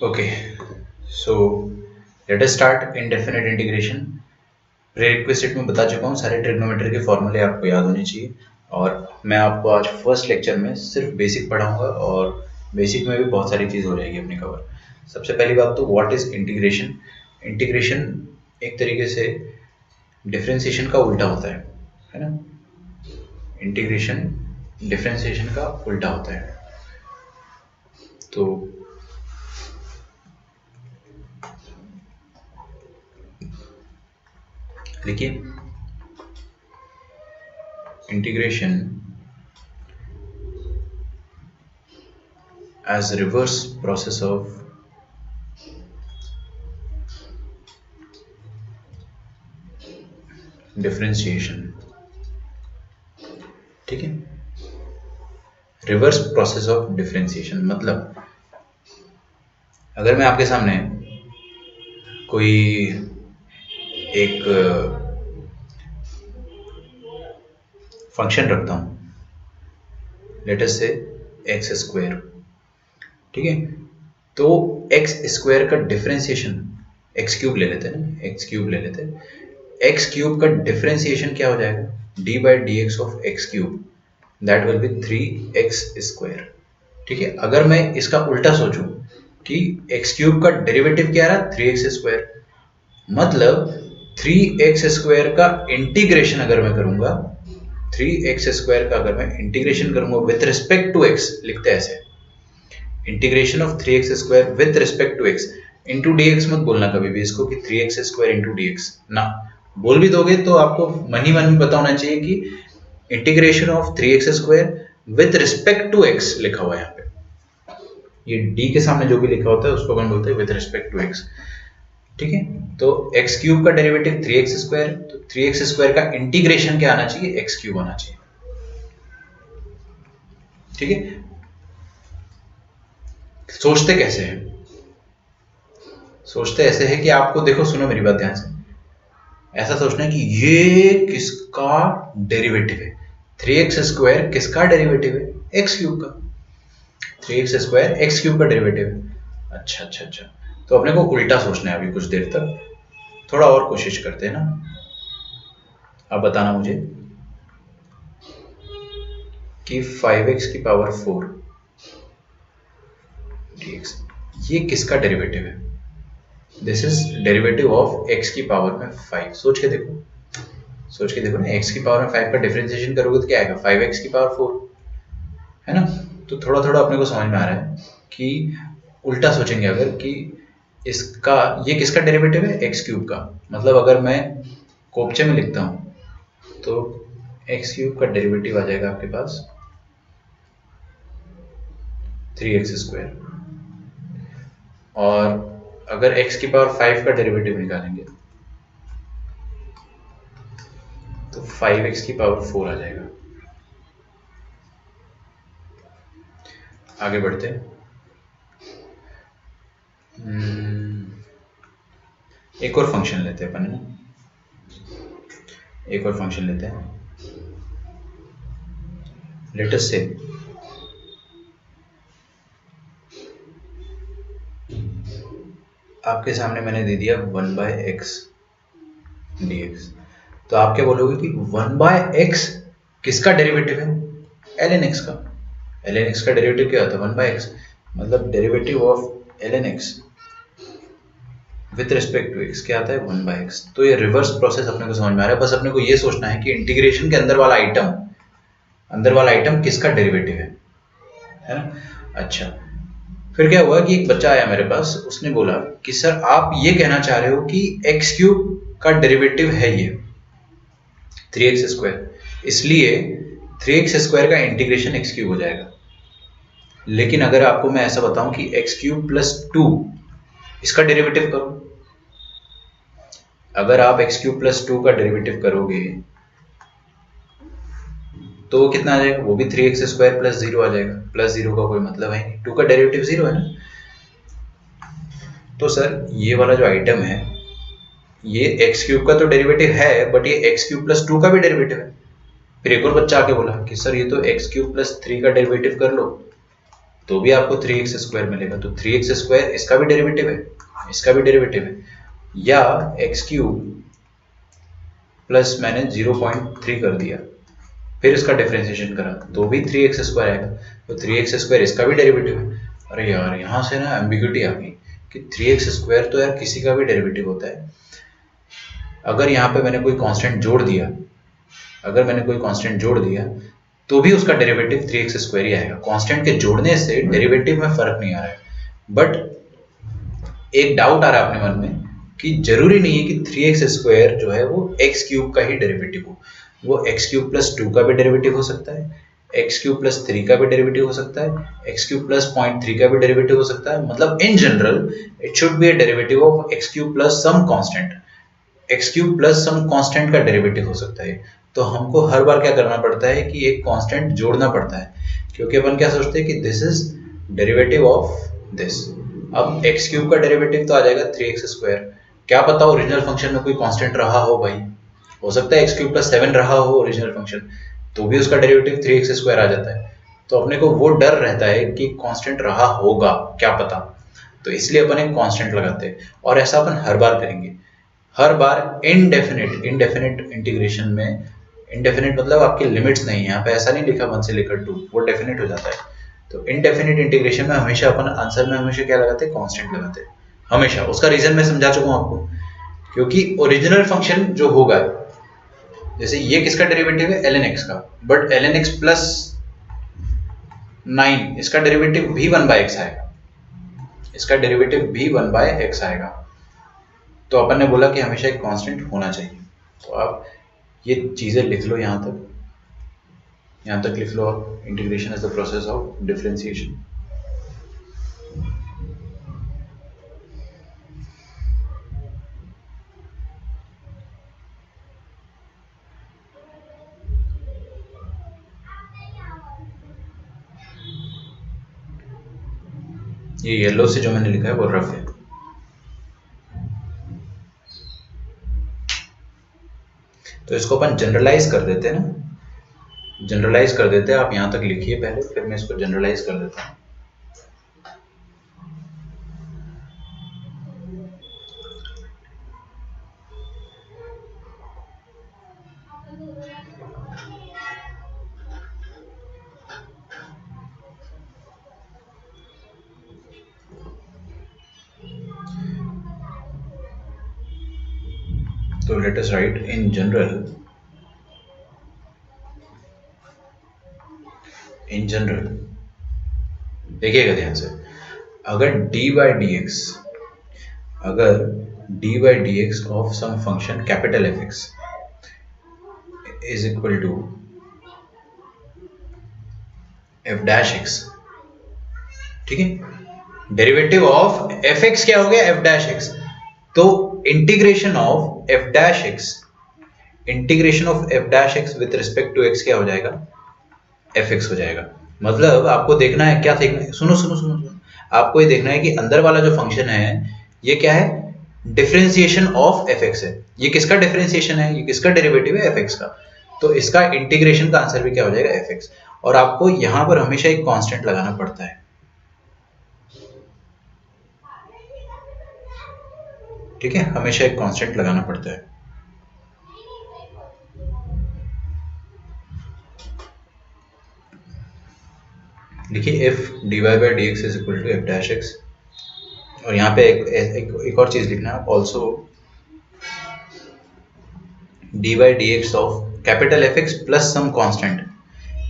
Okay, so let us start indefinite integration. Prerequisite में बता चुका हूँ, सारे ट्रिग्नोमेट्री के फॉर्मूले आपको याद होने चाहिए। और मैं आपको आज फर्स्ट लेक्चर में सिर्फ बेसिक पढ़ाऊंगा और बेसिक में भी बहुत सारी चीज़ हो जाएगी अपनी कवर। सबसे पहली बात तो व्हाट इज इंटीग्रेशन। इंटीग्रेशन एक तरीके से डिफरेंशिएशन का उल्टा होता है ना। इंटीग्रेशन डिफरेंशिएशन का उल्टा होता है। तो देखिए, integration as reverse process of differentiation। ठीक है, रिवर्स प्रोसेस ऑफ डिफरेंशिएशन मतलब अगर मैं आपके सामने कोई एक फंक्शन रखता हूं, लेट अस से एक्स स्क्वायर, ठीक है, तो एक्स स्क्वायर का डिफरेंशिएशन एक्स क्यूब ले लेते हैं ना, एक्स क्यूब ले लेते हैं। एक्स क्यूब का डिफरेंशिएशन क्या हो जाएगा, D by D x of x cube, that will B 3x square. ठीक है, अगर मैं इसका उल्टा सोचूं कि एक्स क्यूब का डेरिवेटिव क्या रहा, 3x स्क्वायर, मतलब 3x स्क्वायर का इंटीग्रेशन अगर मैं करूंगा, 3x स्क्वायर का अगर मैं इंटीग्रेशन करूंगा विथ रिस्पेक्ट टू x, लिखते हैं ऐसे, integration of 3x square with respect to x, into d x मत बोलना कभी भी इसको कि 3x square into d x ना, बोल भी दोगे तो आपको मन ही मन में पता होना चाहिए कि integration of 3x square with respect to x लिखा हुआ है यहाँ पे। ये d के सामने जो भी लिखा होता है उसको अपन बोलते हैं विथ रिस्पेक्ट टू x। ठीक है, तो x क्यूब का डेरिवेटिव 3x स्क्वायर, तो 3x स्क्वायर का इंटीग्रेशन क्या आना चाहिए, x क्यूब आना चाहिए। ठीक है, सोचते कैसे हैं, सोचते ऐसे है कि आपको देखो, सुनो मेरी बात ध्यान से, ऐसा सोचना है कि ये किसका डेरिवेटिव है, 3x स्क्वायर किसका डेरिवेटिव है, x क्यूब का, 3x स्क्वायर x क्यूब का डेरिवेटिव है। अच्छा अच्छा अच्छा, तो अपने को उल्टा सोचना है अभी कुछ देर तक, थोड़ा और कोशिश करते हैं ना। अब बताना मुझे कि 5x की पावर 4 dx ये किसका डेरिवेटिव है, this is derivative of x की पावर में 5। सोच के देखो, सोच के देखो ना, x की पावर में 5 का डिफरेंशिएशन करोगे तो क्या आएगा, 5x की पावर 4, है ना। तो थोड़ा थोड़ा अपने को समझ में आ रहा है कि उल्टा सोचेंगे अगर कि इसका, ये किसका डेरिवेटिव है, एक्स क्यूब का, मतलब अगर मैं कोपचे में लिखता हूं तो एक्स क्यूब का डेरिवेटिव आ जाएगा आपके पास 3x स्क्वायर, और अगर x की पावर 5 का डेरिवेटिव निकालेंगे तो 5x की पावर 4 आ जाएगा। आगे बढ़ते हैं, एक और फंक्शन लेते हैं अपन, है ना, एक और फंक्शन लेते हैं, लेट अस से आपके सामने मैंने दे दिया 1/x dx, तो आप क्या बोलोगे कि 1/x किसका डेरिवेटिव है, ln x का, ln x का डेरिवेटिव क्या होता है, 1/x, मतलब derivative of ln x with respect to x क्या आता है, 1/x। तो ये रिवर्स प्रोसेस अपने को समझ में आ रहा है, बस अपने को ये सोचना है कि इंटीग्रेशन के अंदर वाला आइटम, अंदर वाला आइटम किसका डेरिवेटिव है ना। अच्छा, फिर क्या हुआ कि एक बच्चा आया मेरे पास, उसने बोला कि सर आप ये कहना चाह रहे हो कि एक्स क्यूब का डेरिवेटिव है ये 3x स्क्वायर, इसलिए 3x स्क्वायर का इंटीग्रेशन एक्स क्यूब हो जाएगा। लेकिन अगर आपको मैं ऐसा बताऊं कि एक्स क्यूब प्लस 2 इसका डेरिवेटिव करो, अगर आप एक्स क्यूब प्लस 2 का डेरिवेटिव करोगे तो वो कितना आ जाएगा, वो भी 3x स्क्वायर प्लस 0 आ जाएगा। प्लस 0 का कोई मतलब है नहीं, 2 का डेरिवेटिव 0 है ना। तो सर ये वाला जो आइटम है, ये एक्स क्यूब का तो डेरिवेटिव है, बट ये एक्स क्यूब प्लस 2 का भी डेरिवेटिव है। फिर एक और बच्चा आके बोला कि सर ये तो एक्स क्यूब प्लस 3 का डेरिवेटिव कर लो, तो भी आपको 3x² मिलेगा। तो 3x² इसका भी डेरिवेटिव है, इसका भी डेरिवेटिव है। या x³ प्लस मैंने 0.3 कर दिया, फिर इसका डिफरेंशिएशन करा तो भी 3x² आएगा। तो 3x² इसका भी डेरिवेटिव है। अरे यार, यहाँ से ना एम्बिग्युइटी आ गई कि 3x² तो यार किसी का भी डेरिवेटिव होता है। अगर यहाँ पे मैंने कोई कांस्टेंट जोड़ दिया, अगर मैंने कोई कांस्टेंट जोड़ दिया तो भी उसका डेरिवेटिव 3x² ही आएगा। कांस्टेंट के जोड़ने से डेरिवेटिव में फर्क नहीं आ रहा है। बट एक डाउट आ रहा है अपने मन में कि जरूरी नहीं है कि 3x² जो है वो x³ का ही डेरिवेटिव हो। वो x³ + 2 का भी डेरिवेटिव हो सकता है, x³ + 3 का भी डेरिवेटिव हो सकता है, x³ + 0.3 का भी डेरिवेटिव हो सकता है। मतलब in general it should be a derivative of x³ + some constant, x³ + some constant का डेरिवेटिव हो सकता है। तो हमको हर बार क्या करना पड़ता है कि एक कांस्टेंट जोड़ना पड़ता है, क्योंकि अपन क्या सोचते हैं कि this is derivative of this. अब x³ का डेरिवेटिव तो आ जाएगा 3x²। क्या पता ओरिजिनल फंक्शन में कोई कांस्टेंट रहा हो भाई, हो सकता है x³ + 7 रहा हो ओरिजिनल फंक्शन, तो भी उसका डेरिवेटिव 3x² आ जाता है। तो अपने को वो डर रहता है कि कांस्टेंट रहा होगा, क्या पता, तो इसलिए अपन एक कांस्टेंट लगाते हैं। और ऐसा अपन हर बार करेंगे, हर बार इनडेफिनेट इंटीग्रेशन में। इनडेफिनेट मतलब आपकी लिमिट्स नहीं है, यहाँ पे ऐसा नहीं लिखा 1 से लेकर 2, वो डेफिनेट हो जाता है। तो इनडेफिनेट इंटीग्रेशन में हमेशा अपन आंसर में हमेशा क्या लगाते हैं, कांस्टेंट लगाते हैं हमेशा। उसका रीजन मैं समझा चुका हूँ आपको, क्योंकि ओरिजिनल फंक्शन जो होगा, जैसे ये किसका डेरिवेटिव है, ln x का, बट ln x + 9 इसका डेरिवेटिव भी 1/x आएगा, इसका डेरिवेटिव भी 1/x आएगा। तो अपन ने बोला कि हमेशा एक कांस्टेंट होना चाहिए। तो आप ये चीजें लिख लो, यहाँ तक लिख लो आप। Integration is the process of differentiation. ये येलो से जो मैंने लिखा है वो रफ है। तो इसको अपन जनरलाइज कर देते हैं ना, जनरलाइज कर देते हैं। आप यहाँ तक लिखिए पहले, फिर मैं इसको जनरलाइज कर देता हूँ। तो let us write in general, देखिएगा ध्यान से, अगर d/dx, अगर d/dx of some function capital Fx is equal to f'(x), ठीक है, डेरिवेटिव ऑफ fx क्या हो गया, f'(x), तो integration of f'(x), integration of f'(x) with respect to x क्या हो जाएगा, fx हो जाएगा। मतलब आपको देखना है, क्या देखना है, सुनो सुनो सुनो सुनो, आपको ये देखना है कि अंदर वाला जो फंक्शन है ये क्या है, डिफरेंशिएशन ऑफ fx है। ये किसका डिफरेंशिएशन है, ये किसका डेरिवेटिव है, fx का। तो इसका इंटीग्रेशन का आंसर भी क्या हो जाएगा, fx। और आपको यहां पर हमेशा एक कांस्टेंट लगाना पड़ता है, ठीक है, हमेशा एक कांस्टेंट लगाना पड़ता है। देखिए f dy/dx is equal to f'(x), और यहाँ पे एक और चीज लिखना है ऑल्सो, dy/dx ऑफ capital Fx plus some constant,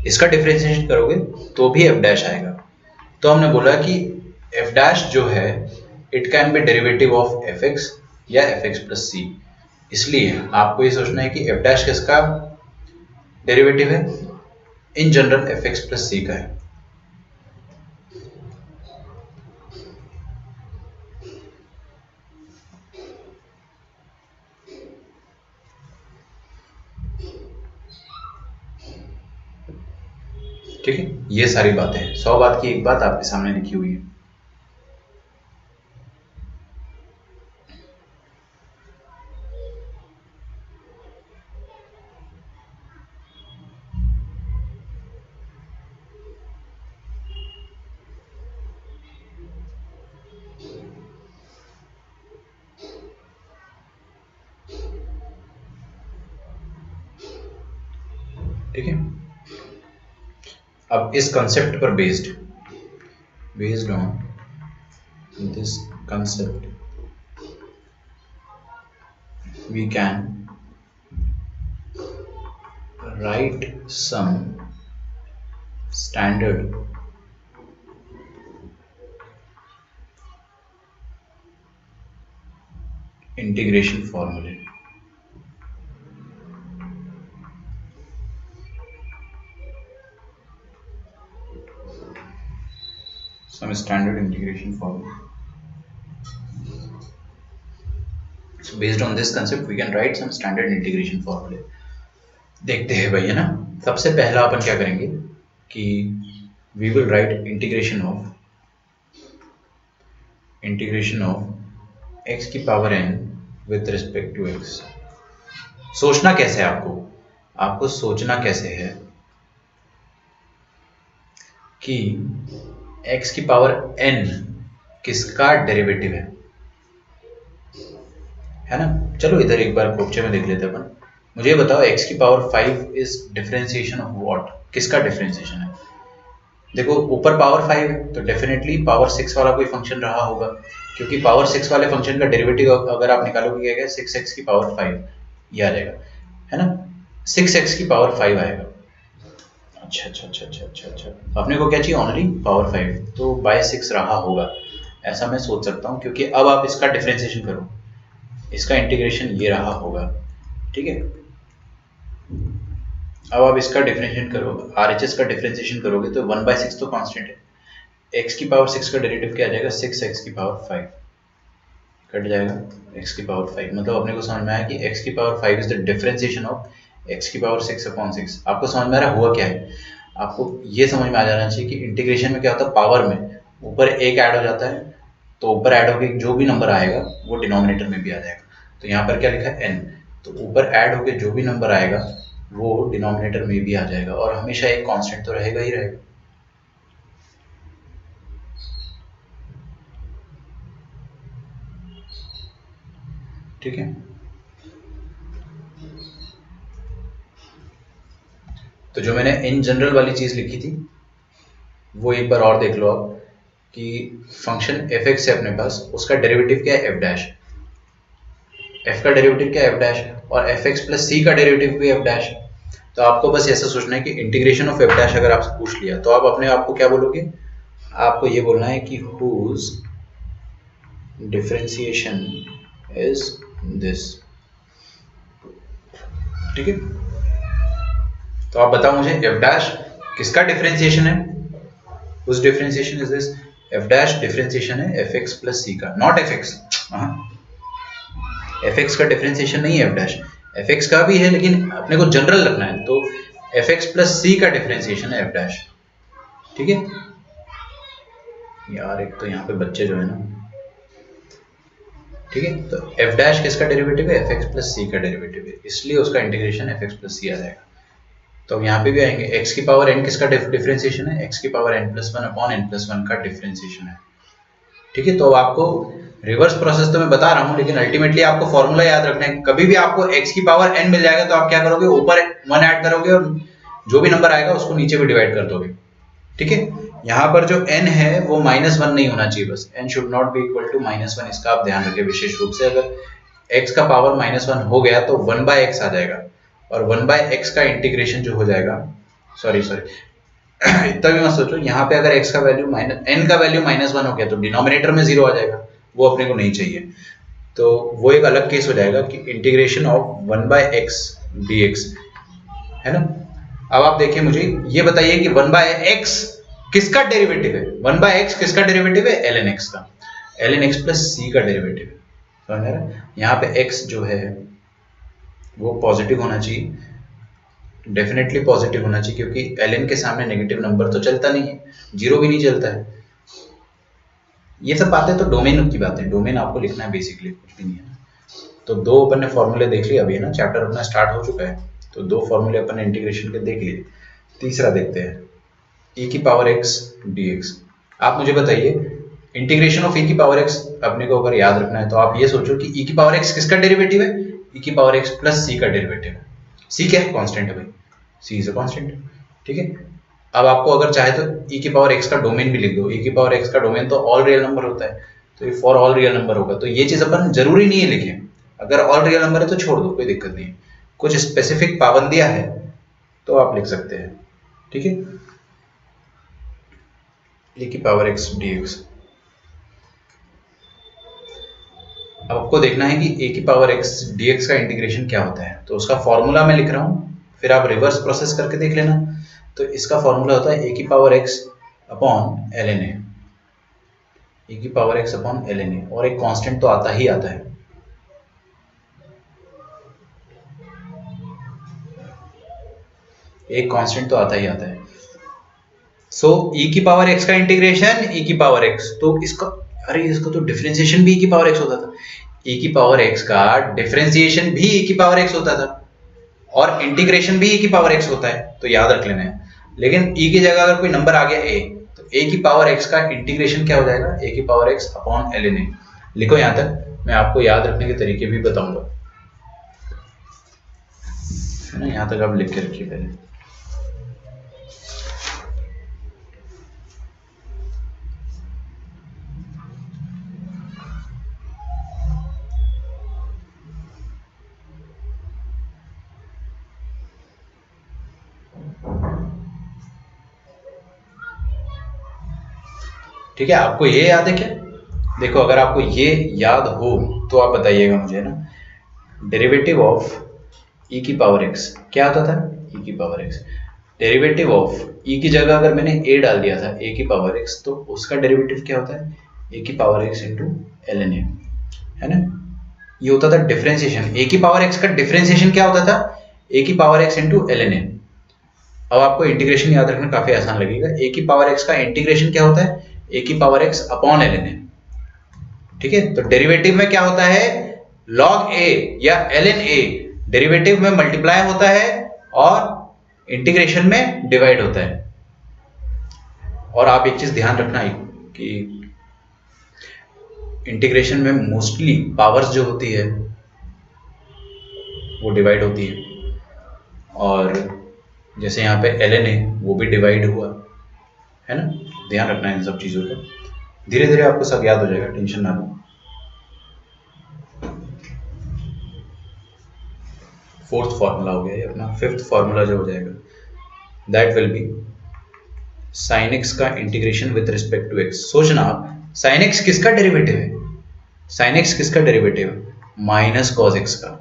इसका डिफरेंशिएशन करोगे तो भी f' आएगा। तो हमने बोला कि f' जो है it can be derivative of fx या fx + c। इसलिए आपको ये सोचना है कि f' किसका डेरिवेटिव है, इन जनरल fx + c का है। ठीक है, ये सारी बातें हैं, 100 बात की एक बात आपके सामने लिखी हुई है। ठीक है। अब इस कंसेप्ट पर based on this concept we can write some standard integration formulae. Some standard integration formulae. So based on this concept we can write some standard integration formulae. देखते हैं भाई, है ना। सबसे पहला अपन क्या करेंगे कि we will write integration of x की power n with respect to x. सोचना कैसे है आपको सोचना कैसे है कि x की पावर n किसका डेरिवेटिव है ना। चलो इधर एक बार कोपचे में देख लेते हैं अपन। मुझे बताओ x की power 5 is differentiation of what, किसका डिफरेंशिएशन है। देखो ऊपर पावर 5 है तो डेफिनेटली पावर 6 वाला कोई फंक्शन रहा होगा, क्योंकि पावर 6 वाले फंक्शन का डेरिवेटिव अगर आप निकालोगे क्या आएगा 6x की पावर 5 ये आ जाएगा, है ना। 6x की पावर 5 आएगा। अच्छा, अपने को क्या चाहिए ओनली पावर 5, तो बाय 6 रहा होगा ऐसा मैं सोच सकता हूँ, क्योंकि अब आप इसका डिफरेंशिएशन करो, इसका इंटीग्रेशन ये रहा होगा, ठीक है। अब आप इसका डिफरेंशिएशन करो, RHS का डिफरेंशिएशन करोगे तो 1/6 तो कांस्टेंट है, x की पावर 6 का डेरिवेटिव क्या आ जाएगा 6x की पावर 5 कट जाएगा x की पावर 5। मतलब अपने को समझ में आया कि x की power 5 is the differentiation of x की पावर 6/6। आपको समझ में आ रहा हुआ क्या है, आपको ये समझ में आ जाना चाहिए कि इंटीग्रेशन में क्या होता है, पावर में ऊपर एक ऐड हो जाता है तो ऊपर ऐड होकर जो भी नंबर आएगा वो डिनोमिनेटर में भी आ जाएगा। तो यहाँ पर क्या लिखा है n, तो ऊपर ऐड होकर जो भी नंबर आएगा वो डिनोमिनेटर में भी आ जाएगा और हमेशा एक कांस्टेंट तो रहेगा ही रहेगा। ठीक है, तो जो मैंने इन जनरल वाली चीज लिखी थी वो एक बार और देख लो आप कि फंक्शन f(x) है अपने पास, उसका डेरिवेटिव क्या है f', f का डेरिवेटिव क्या है f' और fx प्लस c का डेरिवेटिव भी f'। तो आपको बस ऐसा सोचना है कि इंटीग्रेशन ऑफ f' अगर आपसे पूछ लिया तो आप अपने आप को क्या बोलोगे, आपको ये बोलना है कि whose डिफरेंशिएशन इज दिस। ठीक है, तो आप बताओ मुझे f' किसका डिफरेंशिएशन है, whose differentiation is this. f' differentiation है fx प्लस c का, नॉट fx। fx का डिफरेंशिएशन नहीं है f', fx का भी है लेकिन अपने को जनरल रखना है, तो fx प्लस c का डिफरेंशिएशन है f'। ठीक है यार, एक तो यहाँ पे बच्चे जो है ना, ठीक है। तो f' किसका डेरिवेटिव है, fx प्लस c का डेरिवेटिव है, इसलिए उसका इंटीग्रेशन fx प्लस c आ जाएगा। तो यहाँ पे भी आएंगे x की पावर n किसका डिफरेंशिएशन है, x की पावर n+1/n+1 का डिफरेंशिएशन है। ठीक है, तो आपको रिवर्स प्रोसेस तो मैं बता रहा हूँ लेकिन अल्टीमेटली आपको फॉर्मूला याद रखना है। कभी भी आपको x की पावर n मिल जाएगा तो आप क्या करोगे, ऊपर 1 ऐड करोगे और जो भी नंबर आएगा उसको नीचे भी डिवाइड कर दोगे। ठीक है, यहाँ पर जो n है वो -1 नहीं होना चाहिए, बस n should not be equal to -1, इसका आप ध्यान रखें विशेष रूप से। अगर x का पावर -1 हो गया तो 1/x आ जाएगा और 1/x का इंटीग्रेशन जो हो जाएगा, सॉरी इतना भी मत सोचो, यहाँ पे अगर x का वैल्यू n का वैल्यू -1 हो गया तो डिनोमिनेटर में 0 आ जाएगा, वो अपने को नहीं चाहिए। तो वो एक अलग केस हो जाएगा कि इंटीग्रेशन ऑफ 1/x dx, है ना। अब आप देखिए मुझे ये बताइए कि 1/x किसका डेरिवेटिव है, 1/x किसका डेरिवेटिव है, ln x का, ln x प्लस c का डेरिवेटिव है। समझ आ रहा है, यहाँ पे x जो है वो पॉजिटिव होना चाहिए, डेफिनेटली पॉजिटिव होना चाहिए, क्योंकि ln के सामने नेगेटिव नंबर तो चलता नहीं है, 0 भी नहीं चलता है। ये सब बातें तो डोमेन की बातें, डोमेन आपको लिखना है बेसिकली, कुछ भी नहीं है। तो दो अपन ने फॉर्मूले देख लिए अभी, है ना, चैप्टर अपना स्टार्ट हो चुका है, तो 2 फॉर्मूले अपन ने इंटीग्रेशन के देख लिए। तीसरा देखते हैं e की पावर x dx। आप मुझे बताइए इंटीग्रेशन ऑफ e की पावर x अपने को अगर याद रखना है तो आप ये सोचो कि e की पावर x किसका डेरिवेटिव है, e की पावर x प्लस c का डेरिवेटिव है। c क्या है, कांस्टेंट है भाई, सी इज अ कांस्टेंट। ठीक है, अब आपको अगर चाहे तो e की पावर x का डोमेन भी लिख दो। e की पावर x का डोमेन तो ऑल रियल नंबर होता है, तो ये फॉर ऑल रियल नंबर होगा। तो ये चीज अपन जरूरी नहीं है लिखें, अगर ऑल रियल नंबर है तो छोड़ दो, कोई दिक्कत नहीं है। कुछ स्पेसिफिक पाबंदियां है तो आप लिख सकते हैं। ठीक है, e की पावर x dx। अब आपको देखना है कि a की पावर x dx का इंटीग्रेशन क्या होता है, तो उसका फॉर्मूला मैं लिख रहा हूं, फिर आप रिवर्स प्रोसेस करके देख लेना। तो इसका फॉर्मूला होता है a की power x upon ln a, e की power x upon ln a, और एक कांस्टेंट तो आता ही आता है। एक कांस्टेंट तो आता ही आता है। सो e की पावर x का इंटीग्रेशन e की पावर x, तो इसका अरे इसका तो डिफरेंशिएशन भी e की पावर x होता था। e की पावर x का डिफरेंशिएशन भी e की पावर x होता था, और इंटीग्रेशन भी e की पावर x होता है, तो याद रख लेना है। लेकिन e की जगह अगर कोई नंबर आ गया a, तो a की पावर x का इंटीग्रेशन क्या हो जाएगा, a की power x upon ln a। लिखो यहां तक, मैं आपको याद रखने के तरीके भी बताऊंगा, है ना। यहां तक आप लिख के रखिए पहले। ठीक है, आपको ये याद है क्या? देखो, अगर आपको ये याद हो तो आप बताइएगा मुझे ना। डेरिवेटिव ऑफ e की पावर x क्या होता था, e की power x। Derivative of e की जगह अगर मैंने a डाल दिया था, a की पावर x, तो उसका डेरिवेटिव क्या होता है, a की power x into ln a, है ना। ये होता था डिफरेंशिएशन। a की पावर x का डिफरेंशिएशन क्या होता था, a की power x into ln a। अब आपको इंटीग्रेशन याद रखना काफी आसान लगेगा। a की पावर x का इंटीग्रेशन क्या होता है, a की power x upon ln a। ठीक है, तो डेरिवेटिव में क्या होता है, log a या ln a डेरिवेटिव में मल्टीप्लाई होता है और इंटीग्रेशन में डिवाइड होता है। और आप एक चीज ध्यान रखना कि इंटीग्रेशन में मोस्टली पावर्स जो होती है वो डिवाइड होती है, और जैसे यहाँ पे ln a वो भी डिवाइड हुआ, है ना। ध्यान रखना है इन सब चीजों का, धीरे धीरे आपको सब याद हो जाएगा, टेंशन ना लो। फोर्थ फॉर्मूला हो गया ये अपना। फिफ्थ फॉर्मूला जो हो जाएगा, that will be sine x का integration with respect to x. सोचना आप, साइन एक्स किसका डेरिवेटिव है, साइन एक्स किसका डेरिवेटिव है, माइनस कॉस एक्स का।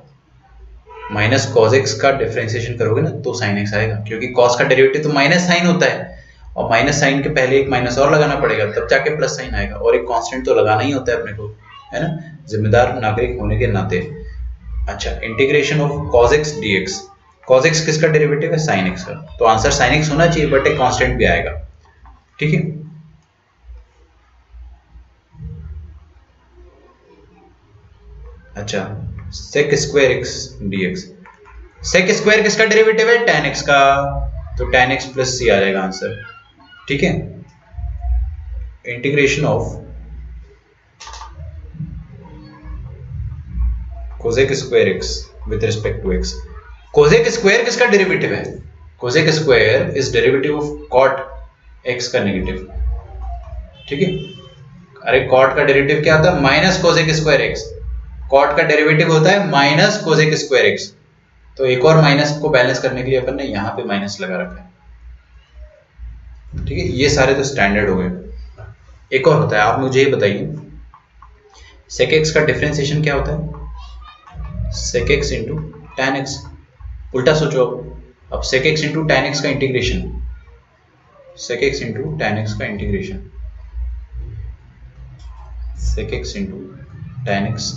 माइनस कॉस एक्स का डिफरेंशिएशन करोगे ना तो साइन एक्स आएगा, क्योंकि कॉस का डेरिवेटिव तो माइनस साइन होता है, और माइनस साइन के पहले एक माइनस और लगाना पड़ेगा, तब जाके प्लस साइन आएगा, और एक कांस्टेंट तो लगाना ही होता है अपने को, है ना, जिम्मेदार नागरिक होने के नाते। अच्छा, integration of cos x dx। cos x किसका डेरिवेटिव है, sin x का, तो आंसर sin x होना चाहिए, बट एक कांस्टेंट भी आएगा। ठीक है, अच्छा, sec square x dx। sec square किसका डेरिवेटिव है, tan x का, तो tan x प्लस c आ जाएगा आंसर। ठीक है, integration of cosec square x with respect to x। cosec square किसका डेरिवेटिव है, cosec square is derivative of cot x का नेगेटिव। ठीक है, अरे cot का डेरिवेटिव क्या होता है, minus cosec square x। cot का डेरिवेटिव होता है माइनस cosec स्क्वायर x, तो एक और माइनस को बैलेंस करने के लिए अपन ने यहाँ पे माइनस लगा रखा है। ठीक है, ये सारे तो स्टैंडर्ड हो गए। एक और होता है, आप मुझे ये बताइए, sec x का डिफरेंशिएशन क्या होता है, sec x into tan x। उल्टा सोचो, अब sec x into tan x का integration, sec x into tan x का integration, sec x into tan x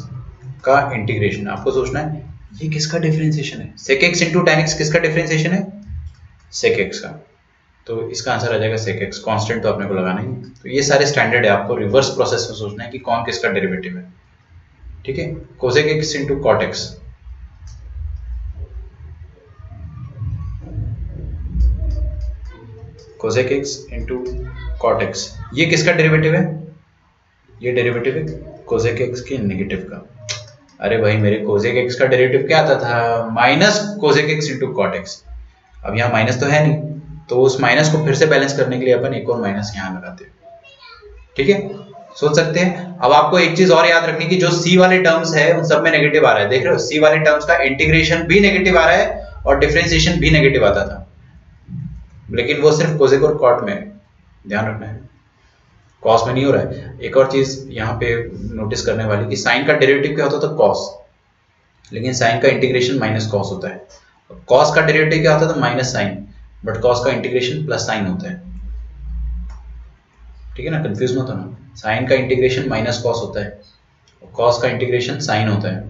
का इंटीग्रेशन, आपको सोचना है ये किसका डिफरेंशिएशन है। sec x into tan x किसका डिफरेंशिएशन है, sec x का, तो इसका आंसर आ जाएगा sec x। कांस्टेंट तो अपने को लगाना ही। तो ये सारे स्टैंडर्ड है, आपको रिवर्स प्रोसेस में सोचना है कि कौन किसका डेरिवेटिव है। ठीक है, cosec x into cot x, cosec x into cot x, ये किसका डेरिवेटिव है, ये डेरिवेटिव है cosec x के नेगेटिव का। अरे भाई मेरे cosec x का डेरिवेटिव क्या आता था, minus cosec x into cot x। अब यहाँ माइनस तो है नहीं, तो उस माइनस को फिर से बैलेंस करने के लिए अपन एक और माइनस यहाँ लगाते हैं। ठीक है, सोच सकते हैं। अब आपको एक चीज और याद रखनी कि जो सी वाले टर्म्स है उन सब में नेगेटिव आ रहा है, देख रहे हो, सी वाले टर्म्स का इंटीग्रेशन भी नेगेटिव आ रहा है और डिफरेंशिएशन भी नेगेटिव आता था, लेकिन वो सिर्फ कोसेक और कॉट में, ध्यान रखना है, कॉस में नहीं हो रहा है। एक और चीज यहाँ पे नोटिस करने वाली कि साइन का डेरिवेटिव क्या होता था, कॉस, लेकिन साइन का इंटीग्रेशन माइनस कॉस होता है। कॉस का डेरिवेटिव क्या होता था, माइनस साइन, बट कॉस का इंटीग्रेशन प्लस साइन होता है। ठीक है ना, कंफ्यूज मत होना, साइन का इंटीग्रेशन माइनस कॉस होता है और कॉस का इंटीग्रेशन साइन होता है।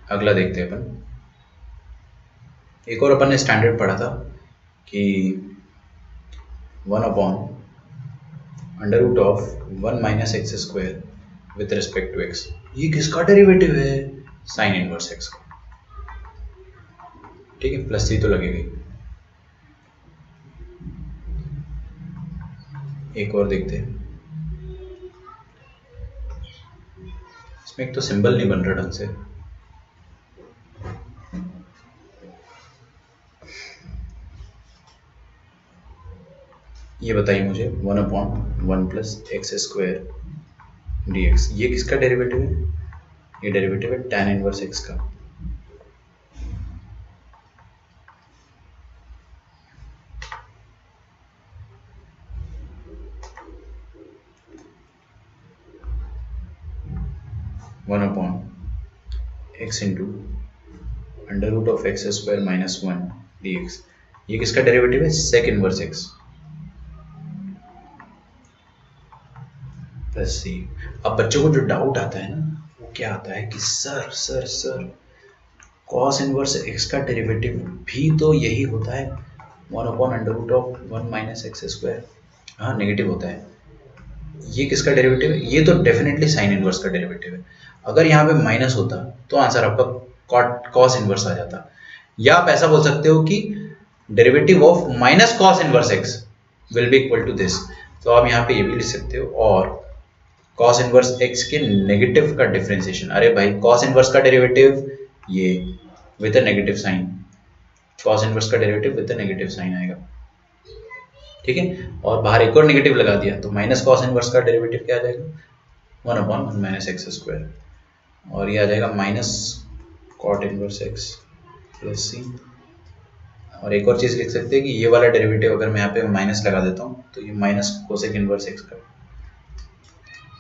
अगला देखते हैं अपन, एक और अपन ने स्टैंडर्ड पढ़ा था कि 1/√(1 - x² with respect to x, ये किसका डेरिवेटिव है, साइन इनवर्स x का। ठीक है, प्लस सी तो लगेगी। एक और देखते हैं, इसमें एक तो सिंबल नहीं बन रहा ढंग से, ये बताइए मुझे, 1/(1 + x² dx, ये किसका डेरिवेटिव है, ये डेरिवेटिव है tan इनवर्स x का। One upon x into √(x² - 1 dx, ये किसका डेरिवेटिव है, sec इनवर्स x प्लस सी। अब बच्चों को जो डाउट आता है ना, वो क्या आता है कि sir sir sir cos inverse x का डेरिवेटिव भी तो यही होता है 1/√(1 - x², हाँ नेगेटिव होता है। ये किसका डेरिवेटिव है, ये तो डेफिनेटली साइन इनवर्स का डेरिवेटिव है। अगर यहाँ पे माइनस होता तो आंसर आपका cos इनवर्स आ जाता, या आप ऐसा बोल सकते हो कि derivative of minus cos inverse x will be equal to this, तो आप यहाँ पे ये भी लिख सकते हो। और cos इनवर्स x के नेगेटिव का डिफरेंशिएशन, अरे भाई cos इनवर्स का डेरिवेटिव ये with a negative sign, cos inverse का derivative with a negative sign आएगा। ठीक है, और बाहर एक और नेगेटिव लगा दिया तो माइनस cos इनवर्स का डेरिवेटिव क्या आ जाएगा, 1/(1 - x², और ये आ जाएगा minus cot inverse x plus C. और एक और चीज़ लिख सकते हैं कि ये वाला डेरिवेटिव अगर मैं यहाँ पे माइनस लगा देता हूँ तो ये माइनस कोसेक इनवर्स x का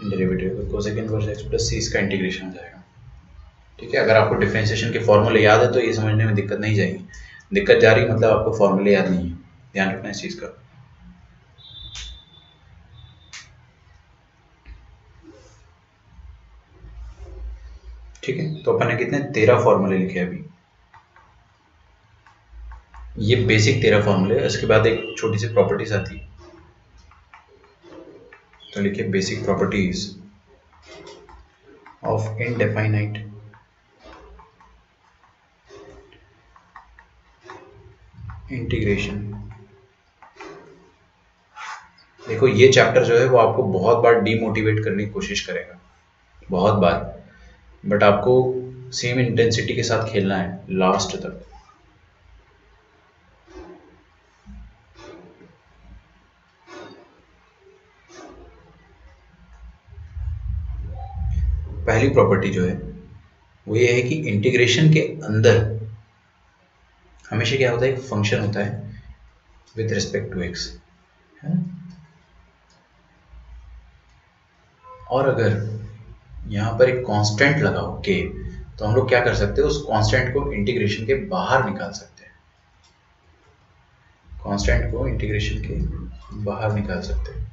derivative, cosec inverse x plus C, इसका इंटीग्रेशन हो जाएगा। ठीक है, अगर आपको डिफरेंशिएशन के फॉर्मूले याद है तो ये समझने में दिक्कत नहीं जाएगी, दिक्कत जा रही मतलब आपको फॉर्मूले याद नहीं है, ध्यान रखना इस चीज़ का। ठीक है, तो अपन ने कितने 13 फॉर्मूले लिखे अभी, ये बेसिक 13 फॉर्मूले, इसके बाद एक छोटी सी प्रॉपर्टीज आती है, तो लिखिए basic properties of indefinite integration. देखो ये चैप्टर जो है वो आपको बहुत बार डीमोटिवेट करने की कोशिश करेगा, बहुत बार, बट आपको सेम इंटेंसिटी के साथ खेलना है लास्ट तक। पहली प्रॉपर्टी जो है वो ये है कि इंटीग्रेशन के अंदर हमेशा क्या होता है, एक फंक्शन होता है विथ रिस्पेक्ट टू एक्स, है, और अगर यहाँ पर एक कांस्टेंट लगा हो के, तो हम लोग क्या कर सकते हैं, उस कांस्टेंट को इंटीग्रेशन के बाहर निकाल सकते हैं, कांस्टेंट को इंटीग्रेशन के बाहर निकाल सकते हैं।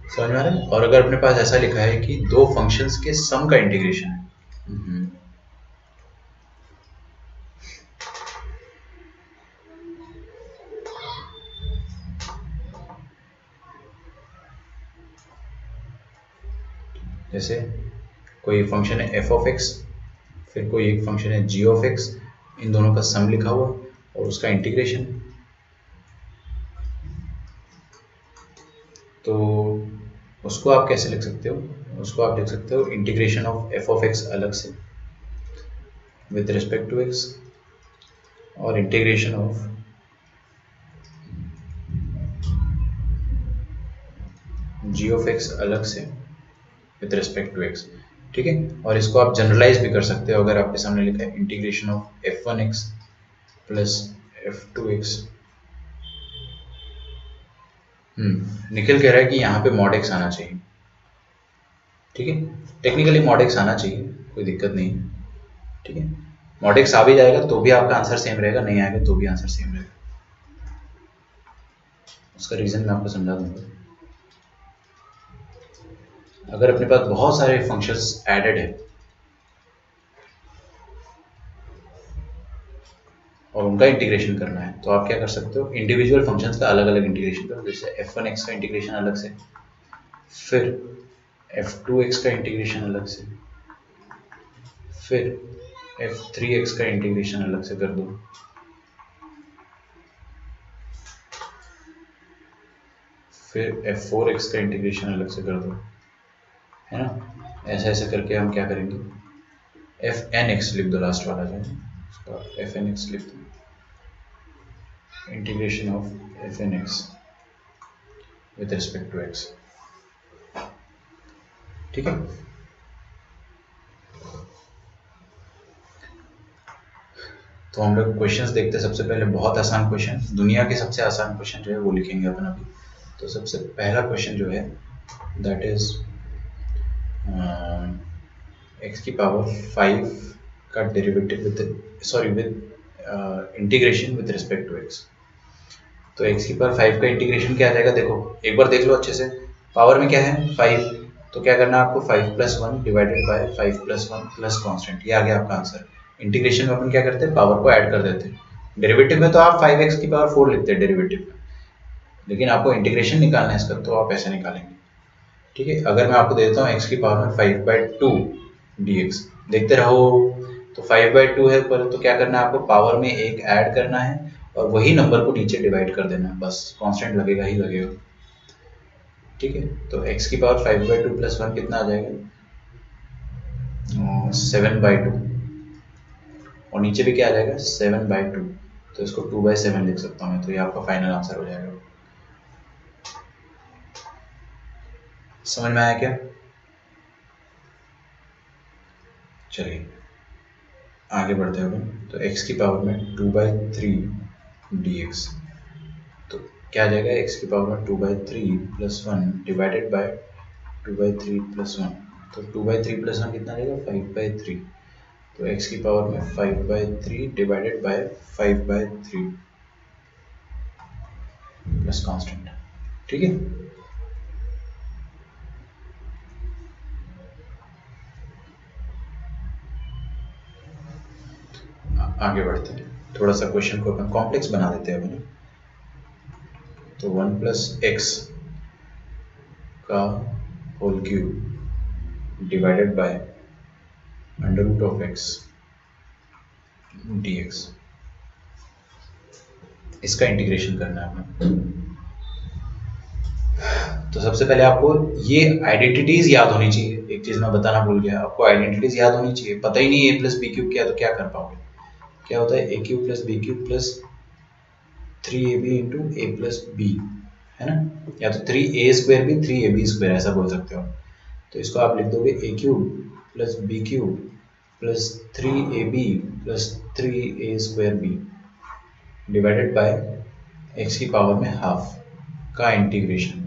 समझ में आ रहा है। और अगर अपने पास ऐसा लिखा है कि दो फंक्शंस के सम का इंटीग्रेशन है, जैसे कोई फंक्शन है एफ ऑफ एक्स, फिर कोई एक फंक्शन है जी ऑफ एक्स, इन दोनों का सम लिखा हुआ और उसका इंटीग्रेशन, तो उसको आप कैसे लिख सकते हो, उसको आप लिख सकते हो integration of f of x अलग से विथ रिस्पेक्ट टू एक्स, और integration of g of x अलग से विथ रिस्पेक्ट टू एक्स। ठीक है, और इसको आप जनरलाइज भी कर सकते हो। अगर आपके सामने लिखा है integration of F one x plus F two x, Nikhil कह रहा है कि यहाँ पे मॉड एक्स आना चाहिए। ठीक है, टेक्निकली मॉड एक्स आना चाहिए, कोई दिक्कत नहीं है। ठीक है, मॉड एक्स आ भी जाएगा तो भी आपका आंसर सेम रहेगा, नहीं आएगा तो भी आंसर सेम रहेगा। उसका रीज़न मैं आपको समझा दूंगा। अगर अपने पास बहुत सारे फंक्शंस एडेड है और उनका इंटीग्रेशन करना है, तो आप क्या कर सकते हो, इंडिविजुअल फंक्शंस का अलग अलग इंटीग्रेशन करो। जैसे एफ वन एक्स का इंटीग्रेशन अलग से, फिर एफ टू एक्स का इंटीग्रेशन अलग से, फिर एफ थ्री एक्स का इंटीग्रेशन अलग से कर दो, फिर एफ फोर एक्स का इंटीग्रेशन अलग से कर दो, है ना। ऐसे ऐसे करके हम क्या करेंगे, एफ एन एक्स लिख दो, लास्ट वाला जो है उसका एफ एन एक्स लिख दो, integration of f n x with respect to x. ठीक है, तो हम लोग क्वेश्चंस देखते हैं। सबसे पहले बहुत आसान क्वेश्चन, दुनिया के सबसे आसान क्वेश्चन जो है वो लिखेंगे अपन अभी। तो सबसे पहला क्वेश्चन जो है दैट इज एक्स की पावर 5 का derivative with integration with respect to x. तो एक्स की पावर 5 का इंटीग्रेशन क्या आ जाएगा, देखो एक बार देख लो अच्छे से। पावर में क्या है 5, तो क्या करना है आपको, 5 plus one divided by 5 plus one plus constant, ये आ गया आपका आंसर। इंटीग्रेशन में अपन क्या करते हैं, पावर को ऐड कर देते हैं। डेरिवेटिव में तो आप 5x की पावर 4 लिखते हैं डेरिवेटिव में, लेकिन आपको इंटीग्रेशन निकालना है इसका, तो आप ऐसे निकालेंगे। ठीक है, अगर मैं आपको देता हूँ एक्स की पावर में 5/2 dx, देखते रहो। तो 5/2 है पर, तो क्या करना है आपको, पावर में एक ऐड करना है और वही नंबर को नीचे डिवाइड कर देना है, बस कांस्टेंट लगेगा ही लगेगा। ठीक है, तो x की पावर 5/2 प्लस वन कितना आ जाएगा, 7/2, और नीचे भी क्या आ जाएगा 7/2, तो इसको 2/7 लिख सकता हूँ मैं, तो ये आपका फाइनल आंसर हो जाएगा। समझ में आया क्या? चलिए आगे बढ़ते हैं अपन। तो x की पावर में 2/3 dx, तो क्या आ जाएगा, x की पावर में 2/3 plus one divided by 2/3 plus one, तो 2/3 प्लस वन कितना आ जाएगा 5/3, तो x की पावर में 5/3 डिवाइडेड बाय 5/3 प्लस कांस्टेंट। ठीक है, आगे बढ़ते हैं। थोड़ा सा क्वेश्चन को अपन कॉम्प्लेक्स बना देते हैं अपन। तो 1 प्लस एक्स का whole cube divided by under root of x dx, इसका इंटीग्रेशन करना है हमें। तो सबसे पहले आपको ये आइडेंटिटीज याद होनी चाहिए। एक चीज मैं बताना भूल गया, आपको आइडेंटिटीज याद होनी चाहिए। पता ही नहीं ए प्लस बी क्यूब क्या, तो क्या कर पाओगे। क्या होता है a cube plus b cube plus 3ab into a plus b, है ना, या तो 3a² भी 3ab², ऐसा बोल सकते हो। तो इसको आप लिख दोगे a cube plus b cube plus 3ab plus 3a² b divided by x की पावर में हाफ का इंटीग्रेशन।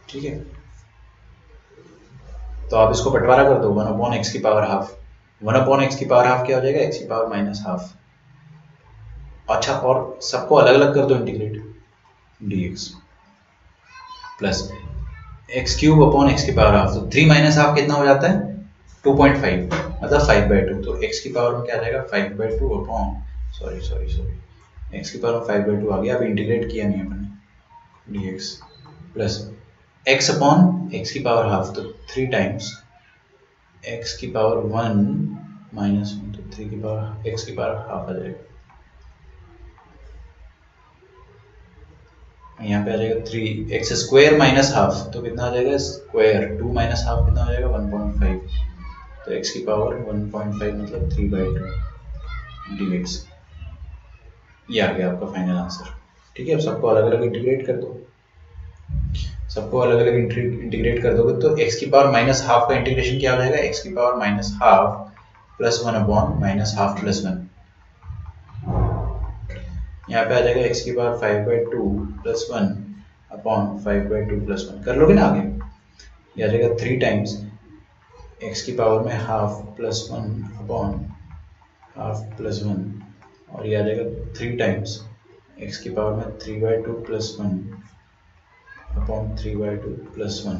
ठीक है, तो आप इसको बंटवारा कर दो, 1/x की पावर हाफ। 1/x की पावर हाफ क्या हो जाएगा, x की पावर माइनस हाफ। अच्छा, और सबको अलग अलग कर दो integrate, dx plus x cube upon x की पावर हाफ, तो 3 माइनस हाफ कितना हो जाता है 2.5, मतलब 5/2। तो x की पावर में क्या आ जाएगा 5/2 अपॉन, सॉरी एक्स की पावर में 5/2 आ गया। अब इंटीग्रेट किया नहीं अपने, dx plus x upon x की पावर हाफ, तो 3 टाइम्स x की पावर 1 माइनस 1, तो 3 की पावर x की पावर हाफ आ जाएगा। यहाँ पे आ जाएगा 3x² माइनस हाफ, तो कितना आ जाएगा स्क्वायर, 2 माइनस हाफ कितना हो जाएगा 1.5, तो x की पावर 1.5 मतलब 3/2 dx। ये आ गया आपका फाइनल आंसर। ठीक है, अब सबको अलग अलग इंटीग्रेट कर दो, सबको अलग अलग इंटीग्रेट कर दोगे तो x की पावर माइनस हाफ का इंटीग्रेशन क्या हो जाएगा, x की power minus half plus 1 upon minus half plus 1। यहाँ पे आ जाएगा x की पावर 5/2 प्लस 1 अपॉन 5/2 प्लस 1। कर लोगे ना आगे, ये आ जाएगा 3 टाइम्स x की पावर में half plus 1 upon half plus 1, और ये आ जाएगा 3 टाइम्स x की पावर में 3/2 प्लस 1 अपॉन 3/2 प्लस 1।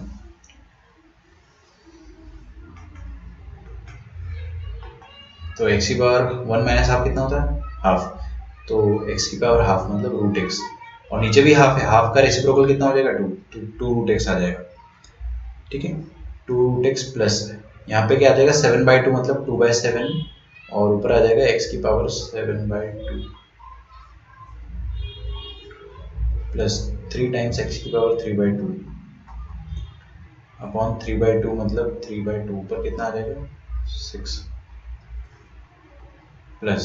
तो x की पावर 1 माइनस हाफ कितना होता है, हाफ, तो x की पावर हाफ मतलब रूट एक्स, और नीचे भी हाफ है, हाफ का रेसिप्रोकल कितना हो जाएगा 2 रूट एक्स आ जाएगा। ठीक है, 2 रूट एक्स प्लस यहाँ पे क्या आ जाएगा 7/2 मतलब 2/7, और ऊपर आ जाएगा x की पावर 7/2 प्लस 3 टाइम्स x की पावर 3/2 अपॉन 3/2 मतलब 3/2, ऊपर कितना आ जाएगा 6 प्लस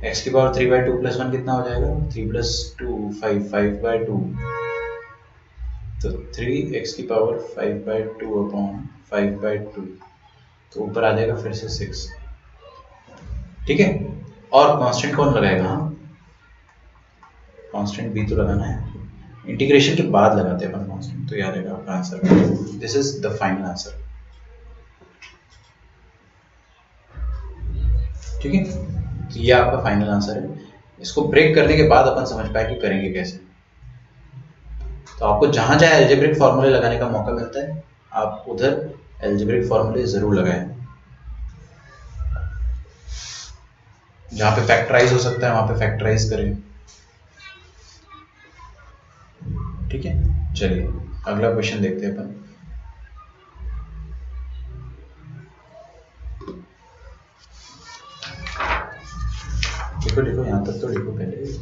x की पावर 3/2 प्लस 1 कितना हो जाएगा 3 प्लस 2 5, 5/2, तो 3x की पावर 5/2 अपॉन 5/2, तो ऊपर आ जाएगा फिर से 6। ठीक है, और कांस्टेंट कौन लगाएगा, हाँ कांस्टेंट भी तो लगाना है, इंटीग्रेशन के बाद लगाते हैं अपन कांस्टेंट, तो याद रहेगा आपका answer. This is the final answer. ठीक है, तो ये आपका फाइनल आंसर है। इसको ब्रेक करने के बाद अपन समझ पाए कि करेंगे कैसे। तो आपको जहां जहां एल्जेब्रिक फॉर्मूले लगाने का मौका मिलता है आप उधर एल्जेब्रिक फॉर्मूले जरूर लगाएं। जहाँ पे फैक्टराइज हो सकता है वहां पे फैक्टराइज करें। ठीक है, चलिए अगला क्वेश्चन देखते हैं अपन। देखो देखो यहाँ तक तो देखो पहले।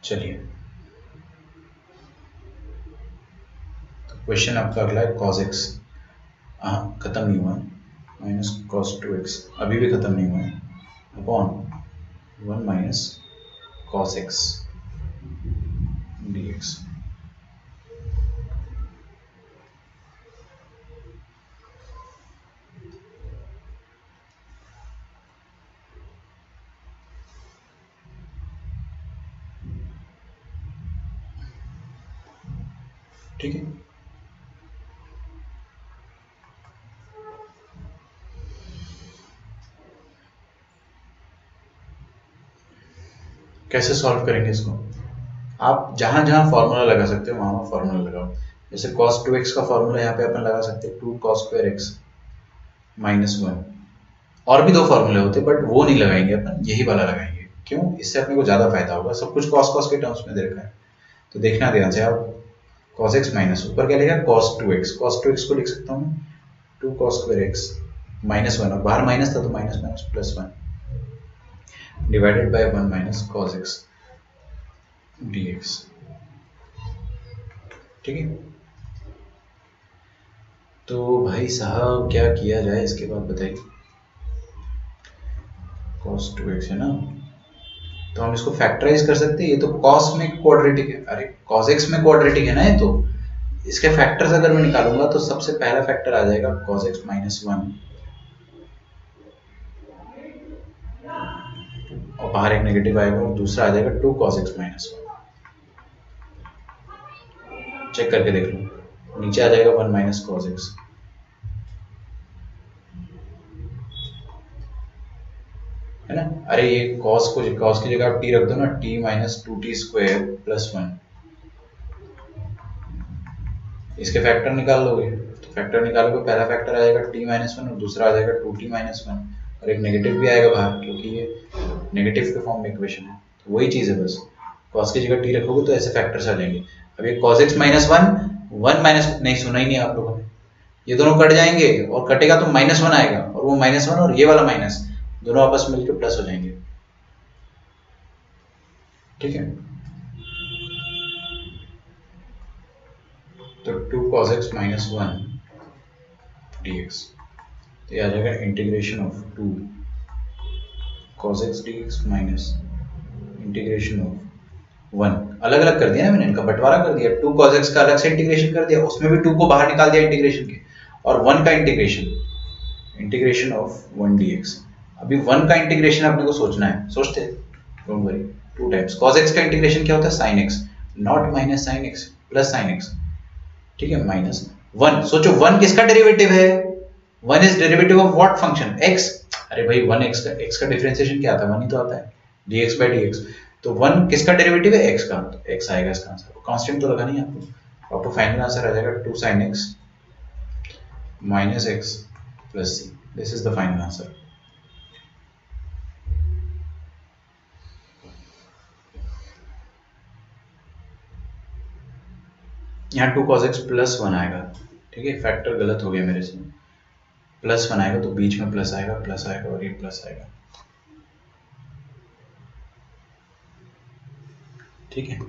चलिए, तो क्वेश्चन आपका अगला है cos x, हाँ खत्म नहीं हुआ, माइनस cos 2x अभी भी खत्म नहीं हुआ है, upon 1 minus cos x dx। ठीक है, कैसे सॉल्व करेंगे इसको, आप जहां जहां फॉर्मूला लगा सकते हो वहां फॉर्मूला लगाओ। जैसे cos 2x का फॉर्मूला यहाँ पे अपन लगा सकते हैं 2 cos square x माइनस 1। और भी दो फॉर्मूले होते बट वो नहीं लगाएंगे अपन, यही वाला लगाएंगे। क्यों, इससे अपने को ज्यादा फायदा होगा, सब कुछ cos cos के टर्म्स में दे रखा है, तो देखना ध्यान से आप। cos x माइनस ऊपर क्या लिखा cos 2x, cos 2x को लिख सकता हूँ 2 cos square x माइनस 1, और बाहर माइनस था तो minus minus plus 1 divided by 1 minus cos x dx। ठीक है, तो भाई साहब क्या किया जाए इसके बाद बताइए। cos 2x है ना, तो हम इसको फैक्टराइज कर सकते हैं। ये तो cos में क्वाड्रेटिक है, अरे cos x में क्वाड्रेटिक है ना ये, तो इसके फैक्टर्स अगर मैं निकालूंगा तो सबसे पहला फैक्टर आ जाएगा cos x माइनस 1, और बाहर एक नेगेटिव आएगा, और दूसरा आ जाएगा 2 cos x माइनस 1। चेक करके देख लो, नीचे आ जाएगा 1 माइनस cos x, है ना। अरे ये cos को cos की जगह आप t रख दो ना, t minus 2t square plus 1, इसके फैक्टर निकाल लोगे, तो फैक्टर निकालोगे पहला फैक्टर आ जाएगा t माइनस 1 और दूसरा आ जाएगा 2t माइनस 1, और एक नेगेटिव भी आएगा बाहर क्योंकि ये नेगेटिव के फॉर्म में इक्वेशन है, वही चीज़ है बस, कॉस की जगह टी रखोगे तो ऐसे फैक्टर्स आ जाएंगे। अब ये cos x minus one, one minus नहीं, सुना ही नहीं आप लोगों ने, ये दोनों कट जाएंगे और कटेगा तो माइनस वन आएगा, और वो माइनस वन और ये वाला माइनस दोनों आपस में मिलकर प्लस हो जाएंगे। ठीक है, तो two cos x minus one d x, तो ये आ जाएगा integration of two cos x d x minus integration of one. अलग अलग कर दिया ना मैंने, इनका बंटवारा कर दिया, टू कॉस एक्स का अलग से इंटीग्रेशन कर दिया, उसमें भी टू को बाहर निकाल दिया इंटीग्रेशन के, और वन का integration of one d x. अभी वन का इंटीग्रेशन अपने को सोचना है, सोचते हैं, don't worry. Two times cos x का इंटीग्रेशन क्या होता है, sine x, not minus sine x plus sine x. ठीक है, माइनस वन, सोचो वन किसका डेरिवेटिव है, one is derivative of what function, x. अरे भाई वन एक्स का डिफरेंशिएशन क्या आता है, वन ही तो आता है, dx बाई dx। तो वन किसका डेरिवेटिव है, एक्स का, तो एक्स आएगा इसका आंसर। कांस्टेंट तो लगा नहीं आपको, आपको फाइनल आंसर आ जाएगा two sine x minus x plus C. This is the final answer. यहाँ two cos x plus one आएगा। ठीक है, फैक्टर गलत हो गया मेरे से, प्लस वन आएगा तो बीच में प्लस आएगा और ये प्लस आएगा। ठीक है,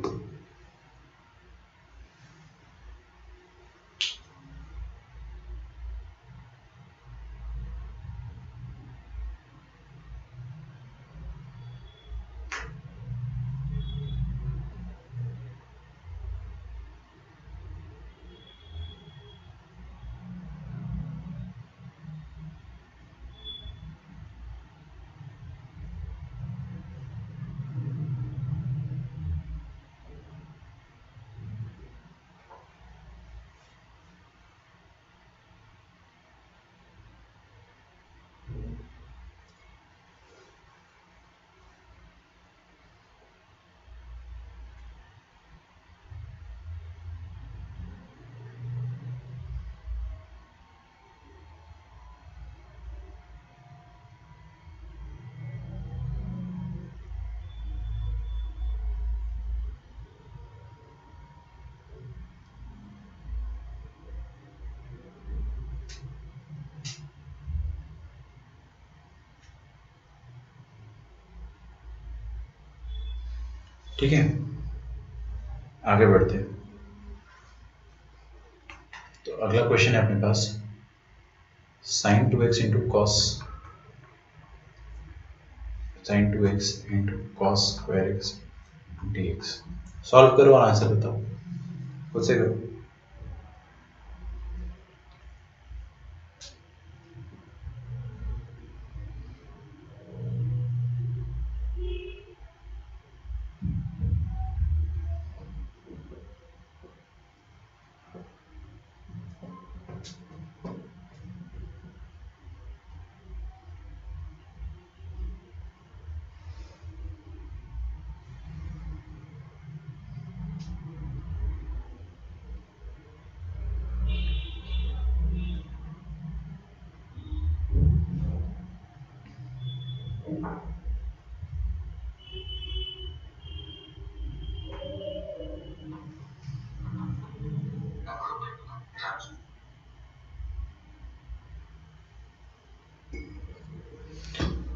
ठीक है, आगे बढ़ते हैं। तो अगला क्वेश्चन है अपने पास, sine two x into cos, sine two x into cos square x d x. Solve करो और आंसर बताओ, खुद से करो।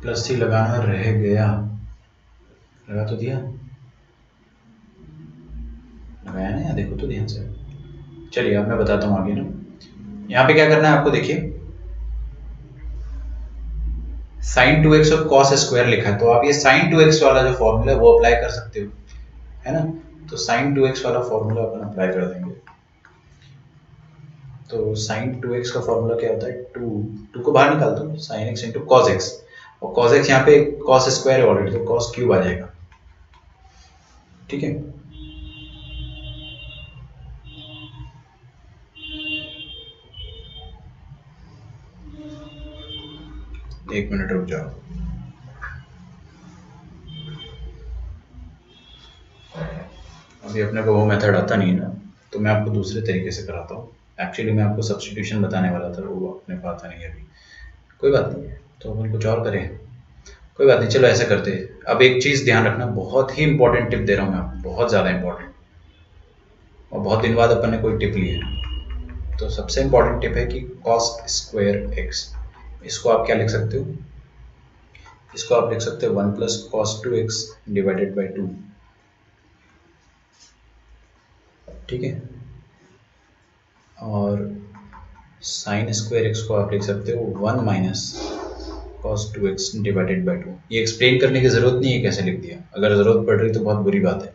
प्लस सी लगाना रह गया, लगा तो दिया, लगाया ना, यहाँ देखो तो ध्यान से। चलिए अब मैं बताता हूँ आगे ना, यहाँ पे क्या करना है आपको, देखिए साइन टू एक्स और कॉस स्क्वायर लिखा है, तो आप ये साइन टू एक्स वाला जो फॉर्मूला है वो अप्लाई कर सकते हो, है ना। तो साइन टू एक्स वाला फॉर्मूला अपन अप्लाई कर देंगे। तो साइन टू एक्स का फॉर्मूला क्या होता है, टू टू को बाहर निकाल दो, sine x into cos x, और कॉस एक्स यहाँ पे कॉस स्क्वायर है ऑलरेडी, तो कॉस क्यूब आ जाएगा। ठीक है, एक मिनट रुक जाओ, अभी अपने को वो मेथड आता नहीं है ना, तो मैं आपको दूसरे तरीके से कराता हूँ। एक्चुअली मैं आपको सब्स्टिट्यूशन बताने वाला था, वो अपने को आता नहीं है अभी, कोई बात नहीं है, तो अपन कुछ और करें, कोई बात नहीं, चलो ऐसा करते हैं। अब एक चीज़ ध्यान रखना, बहुत ही इंपॉर्टेंट टिप दे रहा हूँ मैं आपको, बहुत ज़्यादा इंपॉर्टेंट, और बहुत दिन बाद अपन ने कोई टिप ली है। तो सबसे इंपॉर्टेंट टिप है कि कॉस स्क्वायर एक्स, इसको आप क्या लिख सकते हो, इसको आप लिख सकते हो 1 plus cos 2x divided by 2। ठीक है, और साइन स्क्वायर एक्स को आप लिख सकते हो 1 minus cos 2x divided by 2। ये एक्सप्लेन करने की ज़रूरत नहीं है कैसे लिख दिया, अगर ज़रूरत पड़ रही तो बहुत बुरी बात है,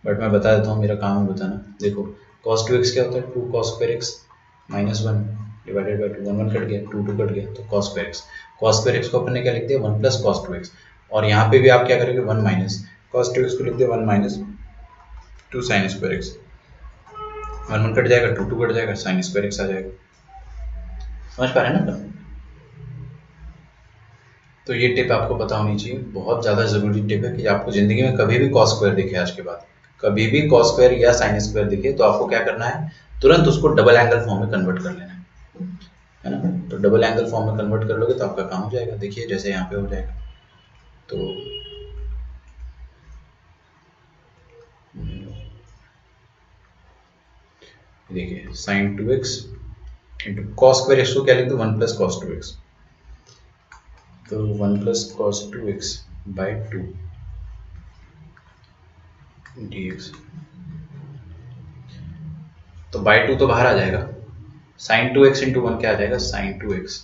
बट मैं बता देता हूँ, मेरा काम है बताना। देखो कॉस 2x क्या होता है, 2 cos square x minus 1 divided by 2, 1 1 cut गया, 2 2 कट गया, तो cos square x. Cos square x को अपन ने क्या लिख दिया, 1 प्लस कॉस 2x, और यहाँ पे भी आप क्या करेंगे, 1 माइनस कॉस 2x को लिख दिया 1 minus 2 sign square x, 1 1 cut जाएगा, 2 2 कट जाएगा, साइन स्क्वायर एक्स आ जाएगा। समझ पा रहे हैं ना? तो ये टिप आपको पता होनी चाहिए, बहुत ज़्यादा ज़रूरी टिप है कि आपको ज़िंदगी में कभी भी कॉस स्क्वायर दिखे, आज के बाद कभी भी कॉस स्क्वायर या साइन स्क्वायर दिखे, तो आपको क्या करना है, तुरंत उसको डबल एंगल फॉर्म में कन्वर्ट कर लेना है ना। तो डबल एंगल फॉर्म में कन्वर्ट कर लोगे तो आपका काम हो जाएगा। देखिए जैसे यहाँ पे हो जाएगा, तो देखिए sine 2x into cos square x को क्या लिख दो, 1 प्लस कॉस 2x, तो 1 plus cos 2x by 2 dx, तो बाई 2 तो बाहर आ जाएगा, साइन 2x इंटू 1 क्या आ जाएगा, sign 2x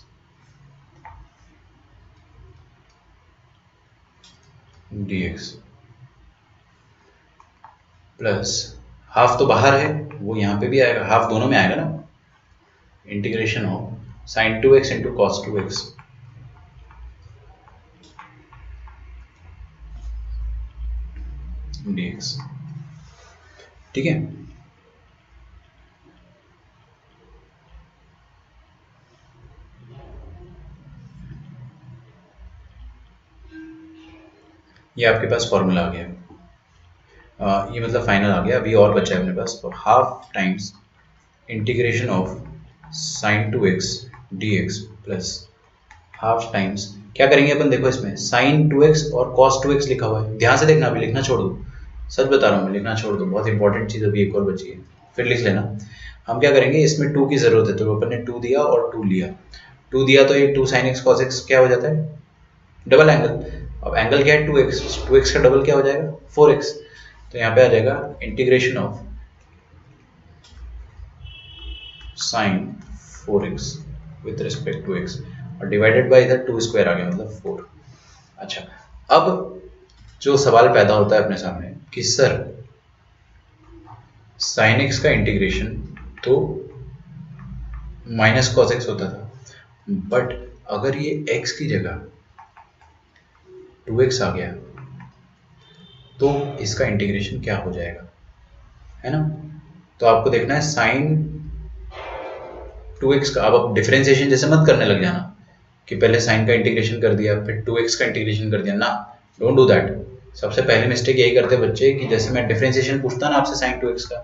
dx, plus half तो बाहर है, वो यहाँ पे भी आएगा, हाफ दोनों में आएगा ना, integration of sign 2x into cos 2x dx। ठीक है, ये आपके पास फॉर्मूला आ गया, ये मतलब फाइनल आ गया। अभी और बचा है अपने पास, तो half times integration of sign 2x dx plus half times क्या करेंगे अपन, देखो इसमें साइन 2x और कॉस 2x लिखा हुआ है, ध्यान से देखना, अभी लिखना छोड़ दो, सच बता रहा हूँ मैं, लिखना छोड़ दो, बहुत इंपॉर्टेंट चीज़ अभी एक और बची है, फिर लिख लेना। हम क्या करेंगे, इसमें 2 की ज़रूरत है, तो अपन ने 2 दिया और 2 लिया, 2 दिया तो ये 2 साइन एक्स कॉस एक्स क्या हो जाता है, डबल एंगल। अब एंगल क्या है, 2x, 2x का डबल क्या हो जाएगा, 4x, तो यहाँ पे आ जाएगा integration of sine 4x with respect to x, और डिवाइडेड बाय इधर 2 स्क्वायर आ गया, मतलब 4। अच्छा, अब जो सवाल पैदा होता है अपने सामने कि सर साइन एक्स का इंटीग्रेशन तो माइनस कॉस एक्स होता था, बट अगर ये x की जगह 2x आ गया तो इसका इंटीग्रेशन क्या हो जाएगा, है ना। तो आपको देखना है साइन 2x का, अब आप डिफरेंशिएशन जैसे मत करने लग जाना कि पहले साइन का इंटीग्रेशन कर दिया फिर 2x का इंटीग्रेशन कर दिया ना, डोंट डू दैट। सबसे पहले मिस्टेक यही करते हैं बच्चे कि जैसे मैं डिफरेंशिएशन पूछता ना आपसे साइन 2x का,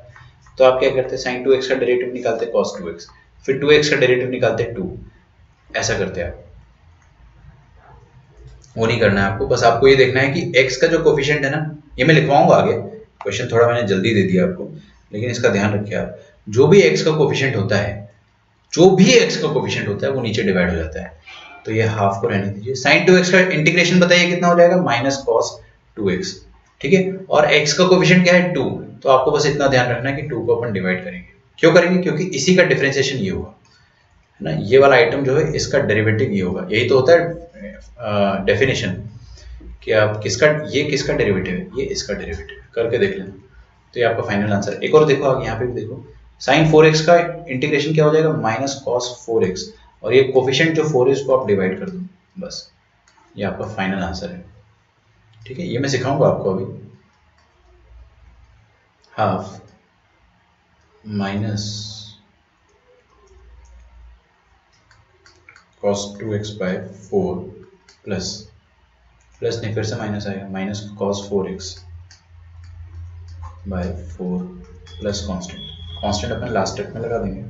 तो आप क्या करते हैं, साइन 2x का डेरिवेटिव निकालते cos 2x, फिर 2x का डेरिवेटिव निकालते 2, ऐसा करते हैं आप। वो नहीं करना है आपको, बस आपको ये देखना है कि x का जो कोफिशिएंट है ना, ये मैं लिखवाऊंगा आगे, क्वेश्चन थोड़ा मैंने जल्दी दे दिया आपको, लेकिन इसका ध्यान रखिए आप, जो भी x का कोफिशिएंट होता है, जो भी x का कोफिशिएंट होता है वो नीचे डिवाइड हो जाता है, तो ये हाफ को रहने दीजिए। साइन 2x का इंटीग्रेशन बताइए कितना हो जाएगा, माइनस कॉस 2x, ठीक है, और x का कोफिशिएंट क्या है 2, तो आपको बस इतना ध्यान रखना है कि 2 को अपन डिवाइड करेंगे, क्यों करेंगे, क्योंकि इसी का डिफरेंशिएशन ये होगा, है ना, ये वाला आइटम जो है इसका डेरिवेटिव ये होगा, यही तो होता है डेफिनेशन कि आप किसका, ये किसका डेरिवेटिव है, ये इसका डेरिवेटिव है, करके देख लेना, तो ये आपका फाइनल आंसर है। एक और देखो आप यहाँ पे भी देखो, साइन 4x का इंटीग्रेशन क्या हो जाएगा, माइनस कॉस 4x, और ये कोफिशिएंट जो 4 है उसको आप डिवाइड कर दो, बस ये आपका फाइनल आंसर है। ठीक है, ये मैं सिखाऊंगा आपको अभी, half minus cos 2x by 4 plus, plus नहीं फिर से माइनस आएगा, minus cos 4x by 4 plus constant, constant अपन लास्ट स्टेप में लगा देंगे,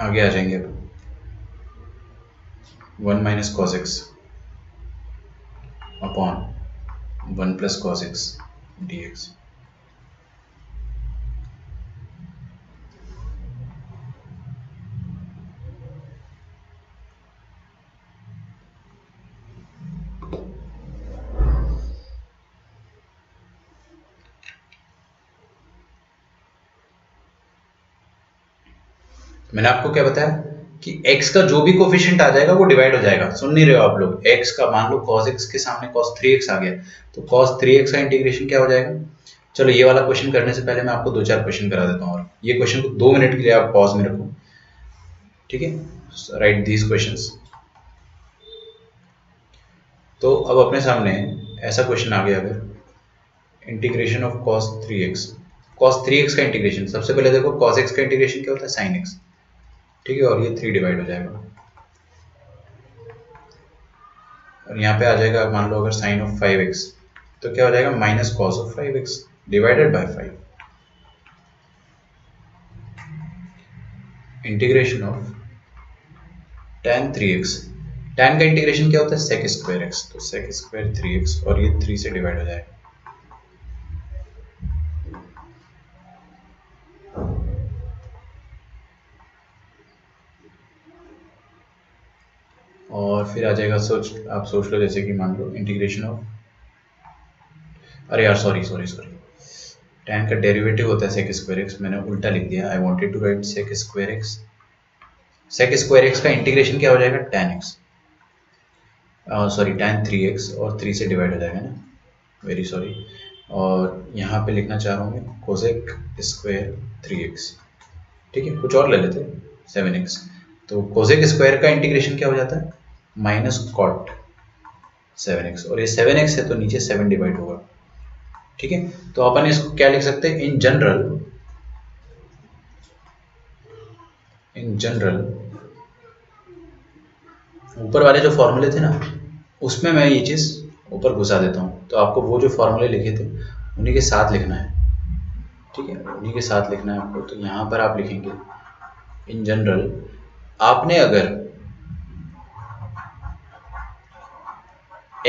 आगे आ जाएंगे अब 1 minus cos x upon 1 plus cos x d x. मैंने आपको क्या बताया कि x का जो भी कोफिशिएंट आ जाएगा वो डिवाइड हो जाएगा। सुन नहीं रहे हो आप लोग? x का मान लो cos x के सामने cos 3x आ गया, तो cos 3x का इंटीग्रेशन क्या हो जाएगा। चलो ये वाला क्वेश्चन करने से पहले मैं आपको 2-4 क्वेश्चन करा देता हूँ, और ये क्वेश्चन को 2 मिनट के लिए आप पॉज में रखो, ठीक है। Right these questions. तो अब अपने सामने ऐसा क्वेश्चन आ गया, अगर integration of cos 3x, cos 3x का इंटीग्रेशन, सबसे पहले देखो cos x का इंटीग्रेशन क्या होता है, sin x, ठीक है, और ये 3 डिवाइड हो जाएगा, और यहाँ पे आ जाएगा मान लो अगर साइन ऑफ 5x, तो क्या हो जाएगा minus cos of 5x divided by 5। Integration of tan 3x, tan का इंटीग्रेशन क्या होता है sec स्क्वायर x, तो sec स्क्वायर 3x, और ये 3 से डिवाइड हो जाएगा। और फिर आ जाएगा, आप सोच लो जैसे कि मान लो इंटीग्रेशन ऑफ, अरे यार सॉरी सॉरी सॉरी, tan का डेरिवेटिव होता है sec स्क्वायर x, मैंने उल्टा लिख दिया, I wanted to write sec square x। sec square x का इंटीग्रेशन क्या हो जाएगा tan x, sorry tan 3x, और 3 से डिवाइड हो जाएगा ना, वेरी सॉरी। और यहाँ पे लिखना चाह रहा हूँ मैं कोसेक स्क्वायर 3x, ठीक है, कुछ और ले लेते 7x। तो कोसेक स्क्वायर का इंटीग्रेशन क्या हो जाता है माइनस कॉट 7x, और ये 7x है तो नीचे 7 डिवाइड होगा, ठीक है। तो अपन इसको क्या लिख सकते हैं, इन जनरल ऊपर वाले जो फॉर्मूले थे ना, उसमें मैं ये चीज़ ऊपर घुसा देता हूँ, तो आपको वो जो फॉर्मूले लिखे थे उन्हीं के साथ लिखना है, ठीक है, उन्हीं के साथ लिखना है आपको। तो यहाँ पर आप लिखेंगे इन जनरल, आपने अगर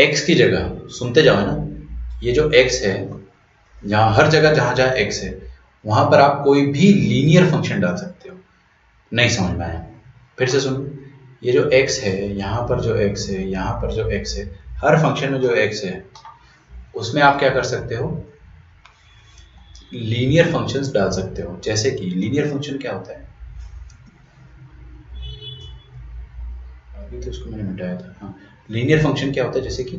x की जगह, सुनते जाओ ना, ये जो x है, जहाँ हर जगह जहाँ जहाँ x है वहाँ पर आप कोई भी लीनियर फंक्शन डाल सकते हो। नहीं समझ में आया, फिर से सुनो, ये जो x है, यहाँ पर जो x है, यहाँ पर जो x है, हर फंक्शन में जो x है उसमें आप क्या कर सकते हो, लीनियर फंक्शंस डाल सकते हो। जैसे कि लीनियर फंक्शन क्या होता है, अभी तो इसको मैंने मिटाया था, हाँ, लीनियर फंक्शन क्या होता है, जैसे कि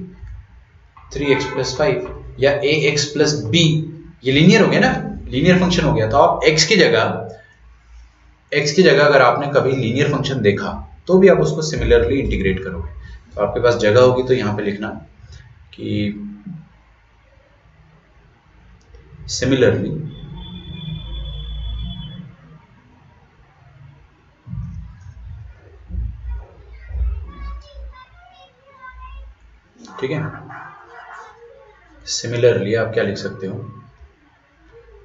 3x प्लस 5 या ax प्लस b, ये लीनियर हो गया ना, लीनियर फंक्शन हो गया। तो आप x की जगह अगर आपने कभी लीनियर फंक्शन देखा तो भी आप उसको सिमिलरली इंटीग्रेट करोगे। तो आपके पास जगह होगी तो यहाँ पे लिखना कि सिमिलरली ठीक है, सिमिलरली आप क्या लिख सकते हो,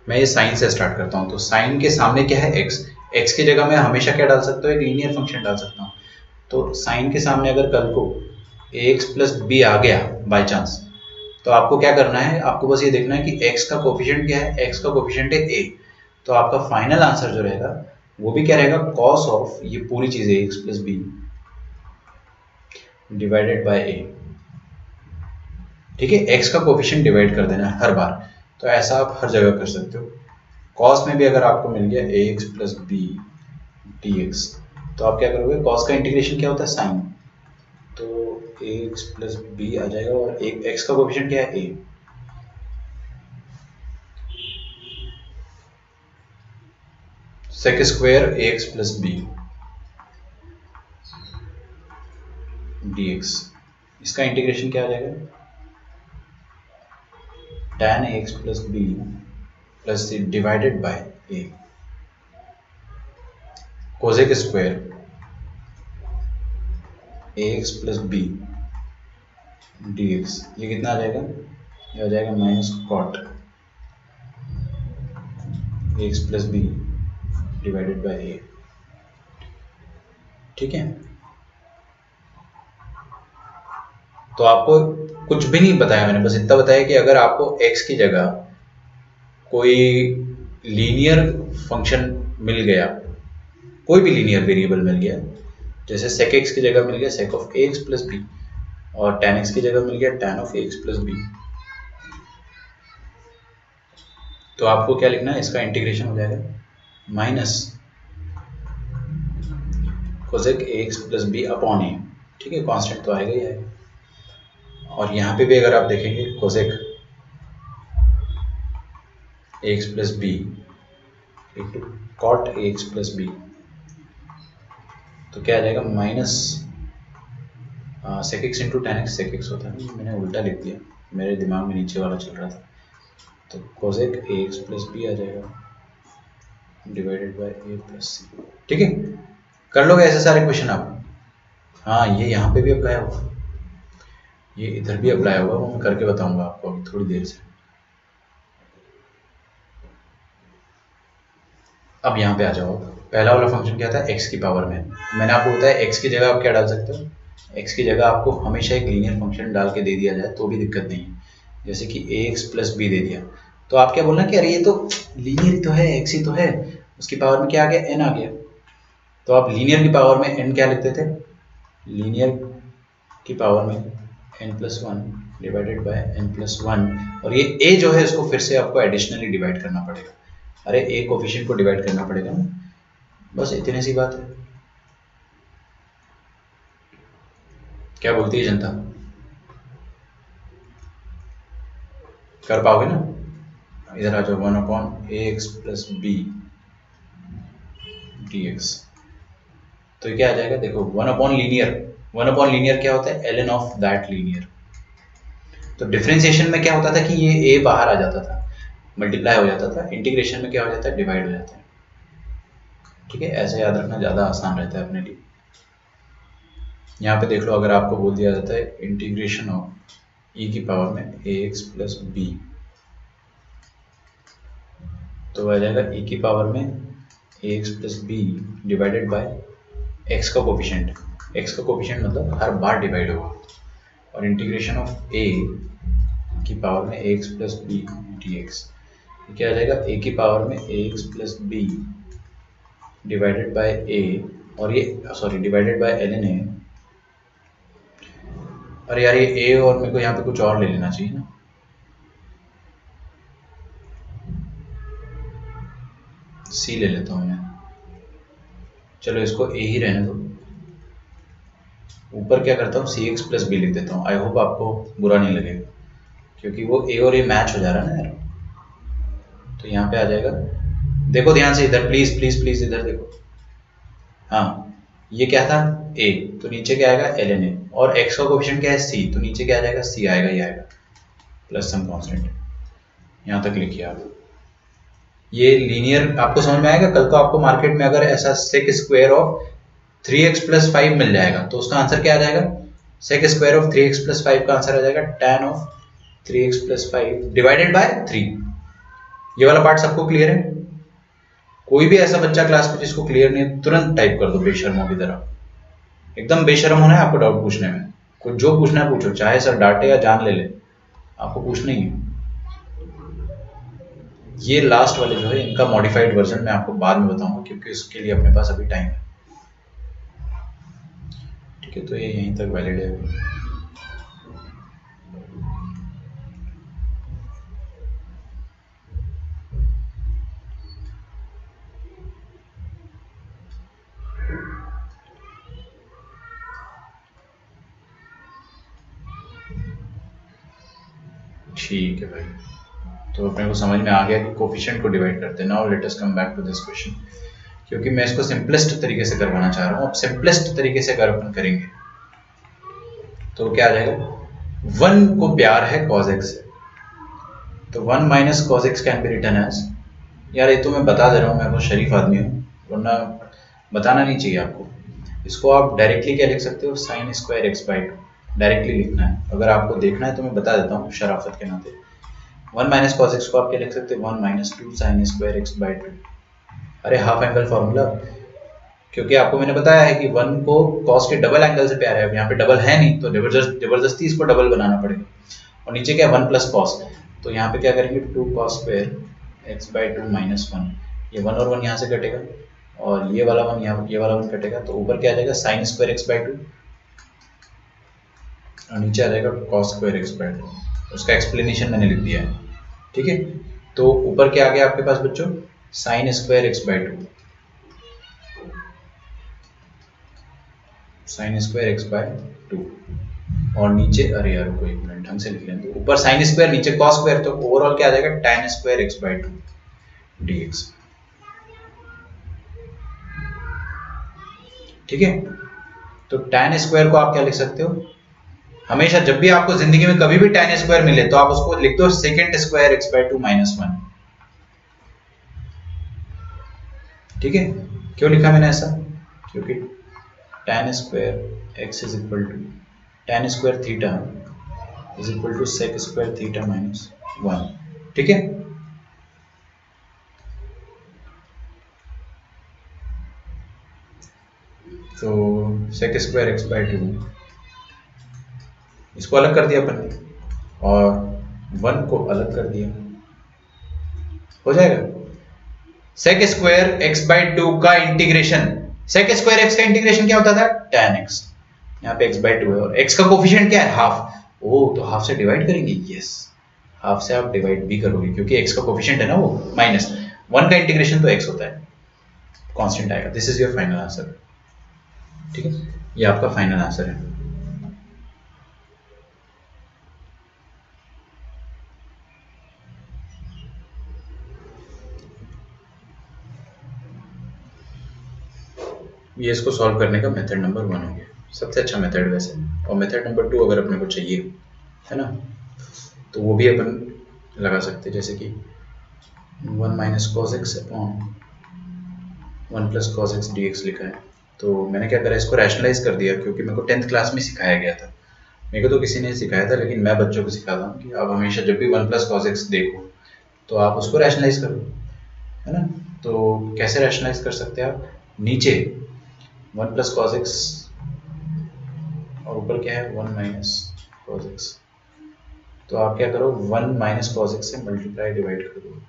मैं ये साइन से स्टार्ट करता हूँ। तो साइन के सामने क्या है x, x की जगह मैं हमेशा क्या डाल सकता हूँ, एक लीनियर फंक्शन डाल सकता हूँ। तो साइन के सामने अगर कल को ax प्लस बी आ गया बाय चांस, तो आपको क्या करना है, आपको बस ये देखना है कि x का कोफिशिएंट क्या है, x का कोफिशिएंट है a, तो आपका फाइनल आंसर जो रहेगा वो भी क्या रहेगा, कॉस ऑफ ये पूरी चीज है x plus b divided by a, ठीक है। x का कोफिशिएंट डिवाइड कर देना है हर बार, तो ऐसा आप हर जगह कर सकते हो। कॉस में भी अगर आपको मिल गया ax प्लस बी dx, तो आप क्या करोगे, कॉस का इंटीग्रेशन क्या होता है साइन, तो ax प्लस बी आ जाएगा, और एक x का कोफिशिएंट क्या है a, sec square ax plus b dx, इसका इंटीग्रेशन क्या आ जाएगा, tan ax plus b plus divided by a, cosec square ax plus b dx, ये कितना आ जाएगा, ये आ जाएगा minus cot ax plus b divided by a। ठीक है, तो आपको कुछ भी नहीं बताया मैंने, बस इतना बताया कि अगर आपको x की जगह कोई लीनियर फंक्शन मिल गया, कोई भी लीनियर वेरिएबल मिल गया, जैसे sec x की जगह मिल गया sec of ax plus b, और tan x की जगह मिल गया tan of ax plus b, तो आपको क्या लिखना है, इसका इंटीग्रेशन हो जाएगा minus cosec ax plus b upon a, ठीक है, कांस्टेंट तो आएगा ही आएगा। और यहाँ पे भी अगर आप देखेंगे cosec ax plus b into cot ax plus b, तो क्या आ जाएगा minus sec x into tan x, sec x होता है, मैंने उल्टा लिख दिया, मेरे दिमाग में नीचे वाला चल रहा था, तो cosec a x plus b आ जाएगा divided by a plus C. ठीक है, कर लोगे ऐसे सारे क्वेश्चन आप? हाँ, ये यहाँ पे भी अप्लाई होगा, ये इधर भी अप्लाई होगा, वो मैं करके बताऊंगा आपको अभी थोड़ी देर से। अब यहाँ पे आ जाओ, पहला वाला फंक्शन क्या था, x की पावर में, मैंने आपको बताया x की जगह आप क्या डाल सकते हो, x की जगह आपको हमेशा एक लीनियर फंक्शन डाल के दे दिया जाए तो भी दिक्कत नहीं है, जैसे कि ax प्लस बी दे दिया, तो आप क्या बोलना कि अरे ये तो लीनियर ही तो है, x ही तो है, उसकी पावर में क्या आ गया, n आ गया, तो आप लीनियर की पावर में n क्या लिखते थे, लीनियर की पावर में n plus one divided by n plus one, और ये a जो है इसको फिर से आपको एडिशनली डिवाइड करना पड़ेगा, अरे a कोफिशिएंट को डिवाइड करना पड़ेगा ना, बस इतनी सी बात है। क्या बोलती है जनता, कर पाओगे ना? इधर आ जाओ, one upon a x plus b d x, तो क्या आ जाएगा, देखो वन अपॉन लीनियर क्या होता है, L N of that linear, तो डिफरेंशिएशन में क्या होता था कि ये ए बाहर आ जाता था, मल्टीप्लाई हो जाता था, इंटीग्रेशन में क्या हो जाता है, डिवाइड हो जाता है। ठीक है, ऐसे याद रखना ज़्यादा आसान रहता है अपने लिए। यहाँ पे देख लो, अगर आपको बोल दिया जाता है इंटीग्रेशन ऑफ ई की पावर में ए एक्स प्लस बी, तो आ जाएगा ई की पावर में a x plus b divided by x का कोफिशिएंट, एक्स का कोफिशिएंट मतलब हर बार डिवाइड होगा, और इंटीग्रेशन ऑफ ए की पावर में a x plus b d x, क्या आ जाएगा, ए की पावर में a x plus b divided by a, और ये sorry divided by l n a, अरे यार ये ए और मेरे को यहाँ पे कुछ और ले लेना चाहिए ना, सी ले लेता हूँ मैं, चलो इसको ए ही रहने दो, ऊपर क्या करता हूँ सी एक्स प्लस बी लिख देता हूँ, आई होप आपको बुरा नहीं लगेगा, क्योंकि वो ए और ए मैच हो जा रहा है ना यार, तो यहाँ पे आ जाएगा, देखो ध्यान से इधर, प्लीज प्लीज प्लीज इधर देखो, हाँ ये क्या था a, तो नीचे क्या आएगा एल एन ए, और x का कोफिशिएंट क्या है c, तो नीचे क्या आ जाएगा c आएगा ही आएगा प्लस सम कांस्टेंट, यहाँ तक लिखिए आप। ये लीनियर आपको समझ में आएगा, कल को आपको मार्केट में अगर ऐसा sec square of 3x plus 5 मिल जाएगा तो उसका आंसर क्या आ जाएगा, sec square of 3x plus 5 का आंसर आ जाएगा tan of 3x plus 5 divided by 3। ये वाला पार्ट सबको क्लियर है? कोई भी ऐसा बच्चा क्लास में जिसको क्लियर नहीं है तुरंत टाइप कर दो बेशर्मों की तरह, एकदम बेशर्म होना है आपको डाउट पूछने में, कुछ जो पूछना है पूछो, चाहे सर डांटे या जान ले ले, आपको पूछना ही है। ये लास्ट वाले जो है इनका मॉडिफाइड वर्जन मैं आपको बाद में बताऊंगा, क्योंकि इसके लिए अपने पास अभी टाइम है। ठीक है, तो ये यहीं तक वैलिड है अभी। ठीक है भाई, तो अपने को समझ में आ गया कि कोफिशिएंट को डिवाइड करते हैं। Now let us come back to this question, क्योंकि मैं इसको सिंपलेस्ट तरीके से करवाना चाह रहा हूँ। अब सिंपलेस्ट तरीके से अगर अपन करेंगे तो क्या आ जाएगा, वन को प्यार है cos x से, तो one minus cos x can be written as, यार ये तो मैं बता दे रहा हूँ, मैं बहुत शरीफ आदमी हूँ, वरना बताना नहीं चाहिए आपको, इसको आप डायरेक्टली क्या लिख सकते हो, sine square x by two, directly लिखना है, अगर आपको देखना है तो मैं बता देता हूँ शराफत के नाते। वन माइनस कॉस एक्स को आप क्या लिख सकते हैं, one minus two sine square x by two, अरे हाफ एंगल फॉर्मूला, क्योंकि आपको मैंने बताया है कि 1 को cos के डबल एंगल से प्यारा है, यहाँ पे डबल है नहीं तो जबरदस्ती इसको डबल बनाना पड़ेगा। और नीचे क्या है 1 प्लस कॉस, तो यहाँ पे क्या करेंगे 2 cos square x by two minus 1, ये 1 और 1 यहाँ से कटेगा और ये वाला 1 यहाँ, ये वाला 1 कटेगा, तो ऊपर क्या आ जाएगा sign square x by two और नीचे आ जाएगा cos square x by two. उसका एक्सप्लेनेशन मैंने लिख दिया है, ठीक है। तो ऊपर क्या आ गया आपके पास बच्चों, sign square x by two, sine square x by to, और नीचे अरे यार कोई मिनट ढंग से लिख लें, तो ऊपर साइन स्क्वायर नीचे कॉस स्क्वायर, तो ओवरऑल क्या आ जाएगा tan square x by to dx, ठीक है। तो tan स्क्वायर को आप क्या लिख सकते हो, हमेशा जब भी आपको जिंदगी में कभी भी tan स्क्वायर मिले तो आप उसको लिख दो second square x by two minus 1, ठीक है। क्यों लिखा मैंने ऐसा, क्योंकि tan square x is equal to tan square theta is equal to sec square theta minus 1, ठीक है। तो sec square x by two, इसको अलग कर दिया अपन ने और 1 को अलग कर दिया, हो जाएगा sec square x by two का इंटीग्रेशन, सेक स्क्वायर एक्स का इंटीग्रेशन क्या होता था tan x, यहाँ पे x बाय टू है और x का कोफिशिएंट क्या है हाफ, ओ तो हाफ से डिवाइड करेंगे, यस हाफ से आप डिवाइड भी करोगे क्योंकि x का कोफिशिएंट है ना वो माइनस 1 का इंटीग्रेशन तो x होता है, कांस्टेंट आएगा। This is your final answer, ठीक है, ये आपका फाइनल आंसर है। ये इसको सॉल्व करने का मेथड नंबर 1 हो गया, सबसे अच्छा मेथड वैसे, और मेथड नंबर 2 अगर अपने को चाहिए है ना तो वो भी अपन लगा सकते हैं, जैसे कि 1 minus cos x upon 1 plus cos x d x लिखा है, तो मैंने क्या करा इसको रैशनलाइज कर दिया क्योंकि मेरे को 10th क्लास में सिखाया गया था, मेरे को तो किसी ने सिखाया था लेकिन मैं बच्चों को सिखाता हूँ कि आप हमेशा जब भी 1 प्लस कॉस एक्स देखो तो आप उसको रैशनलाइज करो, है ना। तो कैसे रैशनलाइज कर सकते हैं आप, नीचे 1 प्लस कॉस एक्स और ऊपर क्या है 1 माइनस कॉस एक्स, तो आप क्या करो 1 माइनस कॉस एक्स से मल्टीप्लाई डिवाइड कर दो,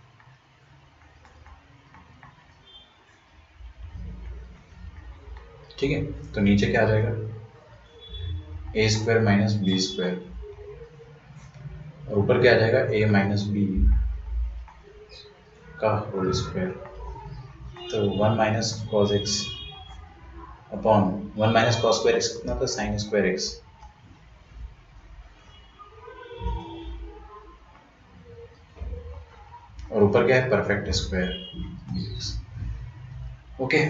ठीक है। तो नीचे क्या आ जाएगा a square minus B square और ऊपर क्या आ जाएगा ए माइनस बी का होल स्क्वायर, तो 1 minus cos x upon 1 minus cos square x कितना था साइन स्क्वायर एक्स, और ऊपर क्या है परफेक्ट स्क्वायर, ओके।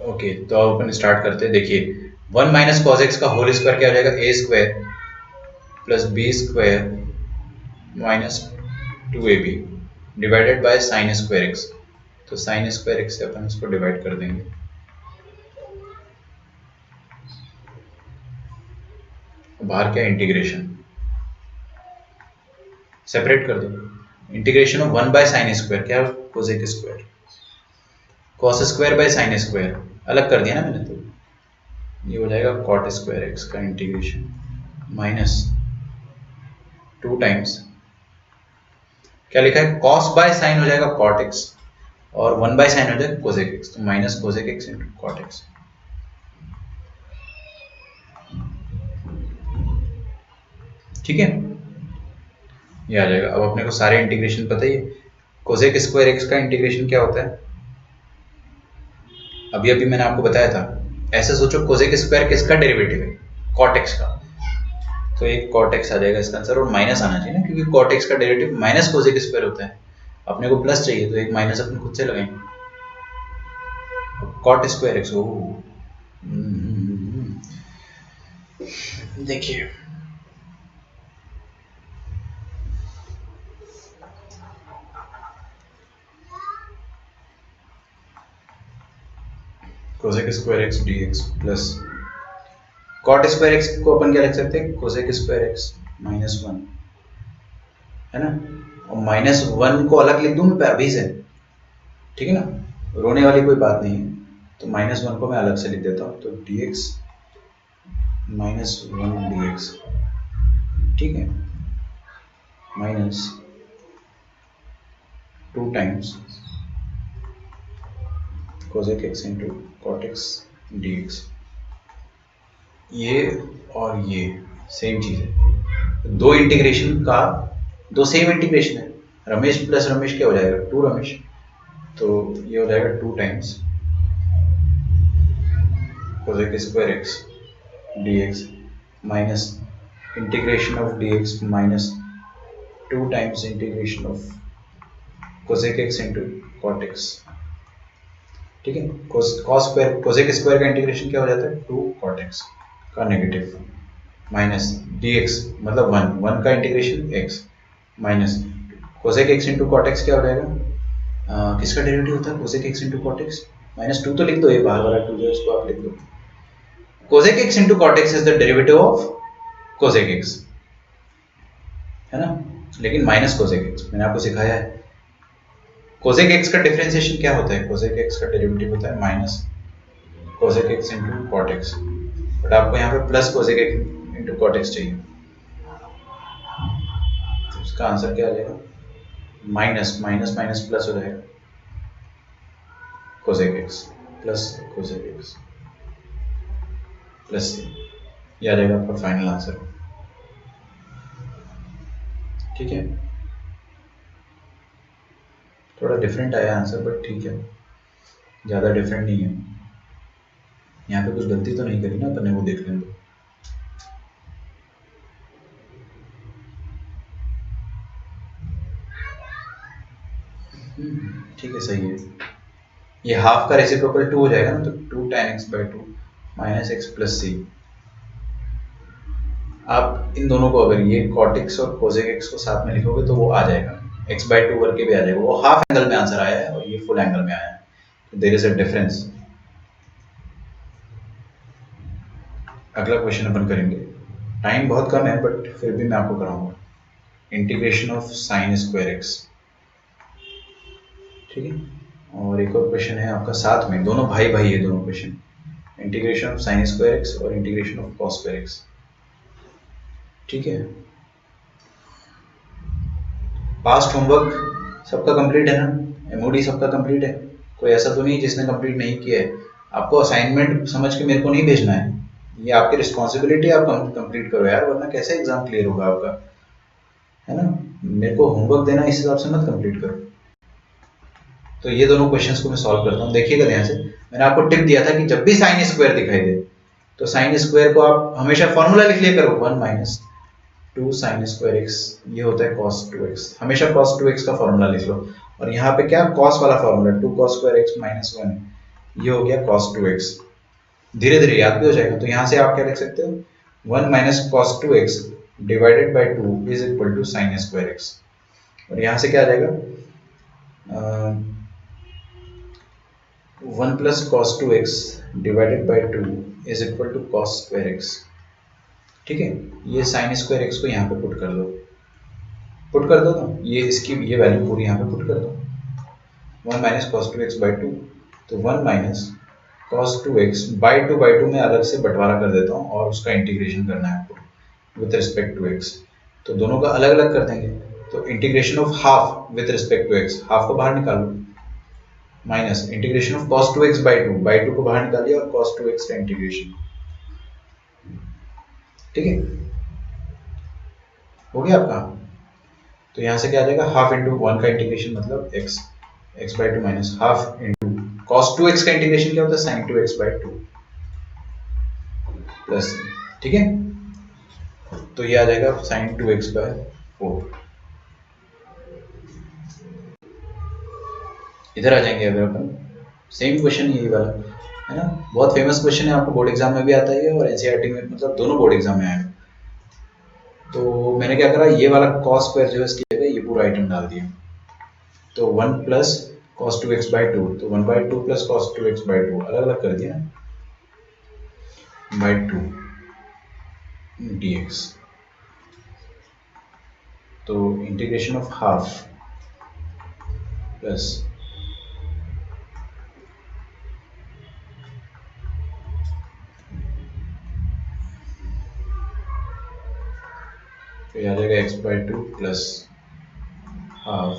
ओके तो अब अपन स्टार्ट करते हैं, देखिए 1 माइनस कॉस एक्स का होल स्क्वायर क्या हो जाएगा a square plus b square minus 2ab divided by sine square x, तो साइन स्क्वायर एक्स से अपन इसको डिवाइड कर देंगे, बाहर क्या इंटीग्रेशन सेपरेट कर दो, integration of 1 by sine square क्या cosec square, cos square by sine square अलग कर दिया ना मैंने, तो ये हो जाएगा कॉट स्क्वायर एक्स का इंटीग्रेशन माइनस 2 टाइम्स क्या लिखा है कॉस बाय साइन हो जाएगा कॉट एक्स और 1 बाय साइन हो जाएगा कोसेक एक्स, तो minus cosec x into cot x, ठीक है ये आ जाएगा। अब अपने को सारे इंटीग्रेशन पता ही है, कोसेक स्क्वायर एक्स का इंटीग्रेशन क्या होता है, अभी अभी मैंने आपको बताया था, ऐसे सोचो कोसेक स्क्वायर किसका डेरिवेटिव है कॉट एक्स का, तो एक कॉट एक्स आ जाएगा इसका आंसर, और माइनस आना चाहिए ना क्योंकि कॉट एक्स का डेरिवेटिव माइनस कोसेक स्क्वायर होता है, अपने को प्लस चाहिए तो एक माइनस अपन खुद से लगाएंगे, कॉट स्क्वायर एक्स हो, देखिए cosec square x d x plus cot square x को अपन क्या लिख सकते हैं, कोसेक स्क्वायर एक्स -1, है ना। और -1 को अलग लिख दूं मैं अभी से, ठीक है ना, रोने वाली कोई बात नहीं है। तो -1 को मैं अलग से लिख देता हूँ, तो dx -1 dx, ठीक है, -2 times cosec x into cot x dx। ये और ये सेम चीज है, दो इंटीग्रेशन का, दो सेम इंटीग्रेशन है। रमेश प्लस रमेश क्या हो जाएगा, 2 रमेश, तो ये हो जाएगा 2 times cosec square x dx minus integration of dx minus 2 times integration of cosec x into cot x, ठीक है। cos स्क्वायर cosec स्क्वायर का इंटीग्रेशन क्या हो जाता है, 2 cot x का नेगेटिव माइनस dx मतलब 1 का integration x minus cosec x into cot x क्या हो जाएगा, किसका डेरिवेटिव होता है cosec x into cot x, -2 तो लिख दो, ये बाहर वाला 2 जो इसको आप लिख दो। cosec x into cot x is the derivative of cosec x, है ना, लेकिन माइनस cosec x मैंने आपको सिखाया है। cosec x का डिफरेंशिएशन क्या होता है, cosec x का डेरिवेटिव होता है minus cosec x into cot x, but आपको यहाँ पे plus cosec x into cot x चाहिए, तो इसका आंसर क्या आ जाएगा, माइनस माइनस माइनस प्लस हो जाएगा cosec x plus cosec x plus c, ये आ जाएगा आपका फाइनल आंसर, ठीक है। थोड़ा डिफरेंट आया आंसर, बट ठीक है, ज़्यादा डिफरेंट नहीं है। यहाँ पे कुछ गलती तो नहीं करी ना अपन ने, वो देख लें तो। ठीक है, सही है। ये हाफ का रेसिप्रोकल 2 हो जाएगा ना, तो 2 tan x by 2 minus x plus C. आप इन दोनों को अगर ये cot x और cosec x को साथ में लिखोगे तो वो आ जाएगा, x बाई 2 करके भी आ जाएगा, वो हाफ एंगल में आंसर आया है और ये फुल एंगल में आया है, देयर इज अ डिफरेंस। अगला क्वेश्चन अपन करेंगे, टाइम बहुत कम है बट फिर भी मैं आपको कराऊंगा, integration of sine square x, ठीक है। और एक और क्वेश्चन है आपका साथ में, दोनों भाई भाई है दोनों question, integration of sine square x और integration of cos square x, ठीक है। पास्ट होमवर्क सबका कंप्लीट है ना, एमओडी सबका कंप्लीट है, कोई ऐसा तो नहीं जिसने कंप्लीट नहीं किया है। आपको असाइनमेंट समझ के मेरे को नहीं भेजना है, ये आपकी रिस्पॉन्सिबिलिटी, आप कंप्लीट करो यार, वरना कैसे एग्जाम क्लियर होगा आपका, है ना। मेरे को होमवर्क देना इस हिसाब से मत कंप्लीट करो। तो ये दोनों क्वेश्चंस को मैं सॉल्व करता हूँ, देखिएगा ध्यान से। मैंने आपको टिप दिया था कि जब भी साइन स्क्वायर दिखाई दे तो साइन स्क्वायर को आप हमेशा फॉर्मूला लिख लिया करो, 1 माइनस 2 साइन स्क्वायर एक्स, ये होता है cos 2x, हमेशा cos 2x का फॉर्मूला लिख लो। और यहाँ पे क्या cos वाला formula 2 cos square x minus 1, ये हो गया cos 2x, धीरे धीरे याद भी हो जाएगा। तो यहाँ से आप क्या लिख सकते हो, 1 minus cos 2x divided by 2 is equal to sine square x, और यहाँ से क्या आ जाएगा, 1 plus cos 2x divided by 2 is equal to cos square x, ठीक है। ये साइन स्क्वायर एक्स को यहाँ पे पुट कर दो, पुट कर दो ना, ये इसकी ये वैल्यू पूरी यहाँ पे पुट कर दो, 1 माइनस cos 2x बाई 2, तो 1 माइनस cos 2x बाई 2 मैं अलग से बंटवारा कर देता हूँ और उसका इंटीग्रेशन करना है आपको विथ रिस्पेक्ट टू x, तो दोनों का अलग अलग कर देंगे। तो integration of half with respect to x, half को बाहर निकालो, minus integration of cos 2x by 2 को बाहर निकालिए और cos 2x का इंटीग्रेशन, ठीक है, हो गया आपका। तो यहाँ से क्या आ जाएगा, हाफ इंटू 1 का इंटीग्रेशन मतलब x by 2 minus half into cos 2x का इंटीग्रेशन क्या होता है, sin 2x बाई 2 प्लस, ठीक है। तो ये आ जाएगा sin 2x बाई 4। इधर आ जाएंगे अगर अपन, सेम क्वेश्चन यही वाला है ना, बहुत फेमस क्वेश्चन है, आपको बोर्ड एग्जाम में भी आता है और एनसीईआरटी में, मतलब दोनों बोर्ड एग्जाम में आएगा। तो मैंने क्या करा, ये वाला cos स्क्वायर जो है इसकी जगह ये पूरा आइटम डाल दिया, तो 1 प्लस cos 2x बाई 2, तो 1 by 2 plus cos 2x by 2 अलग अलग कर दिया बाई 2, dx। तो इंटीग्रेशन ऑफ हाफ प्लस फिर आ जाएगा x/2 प्लस हाफ।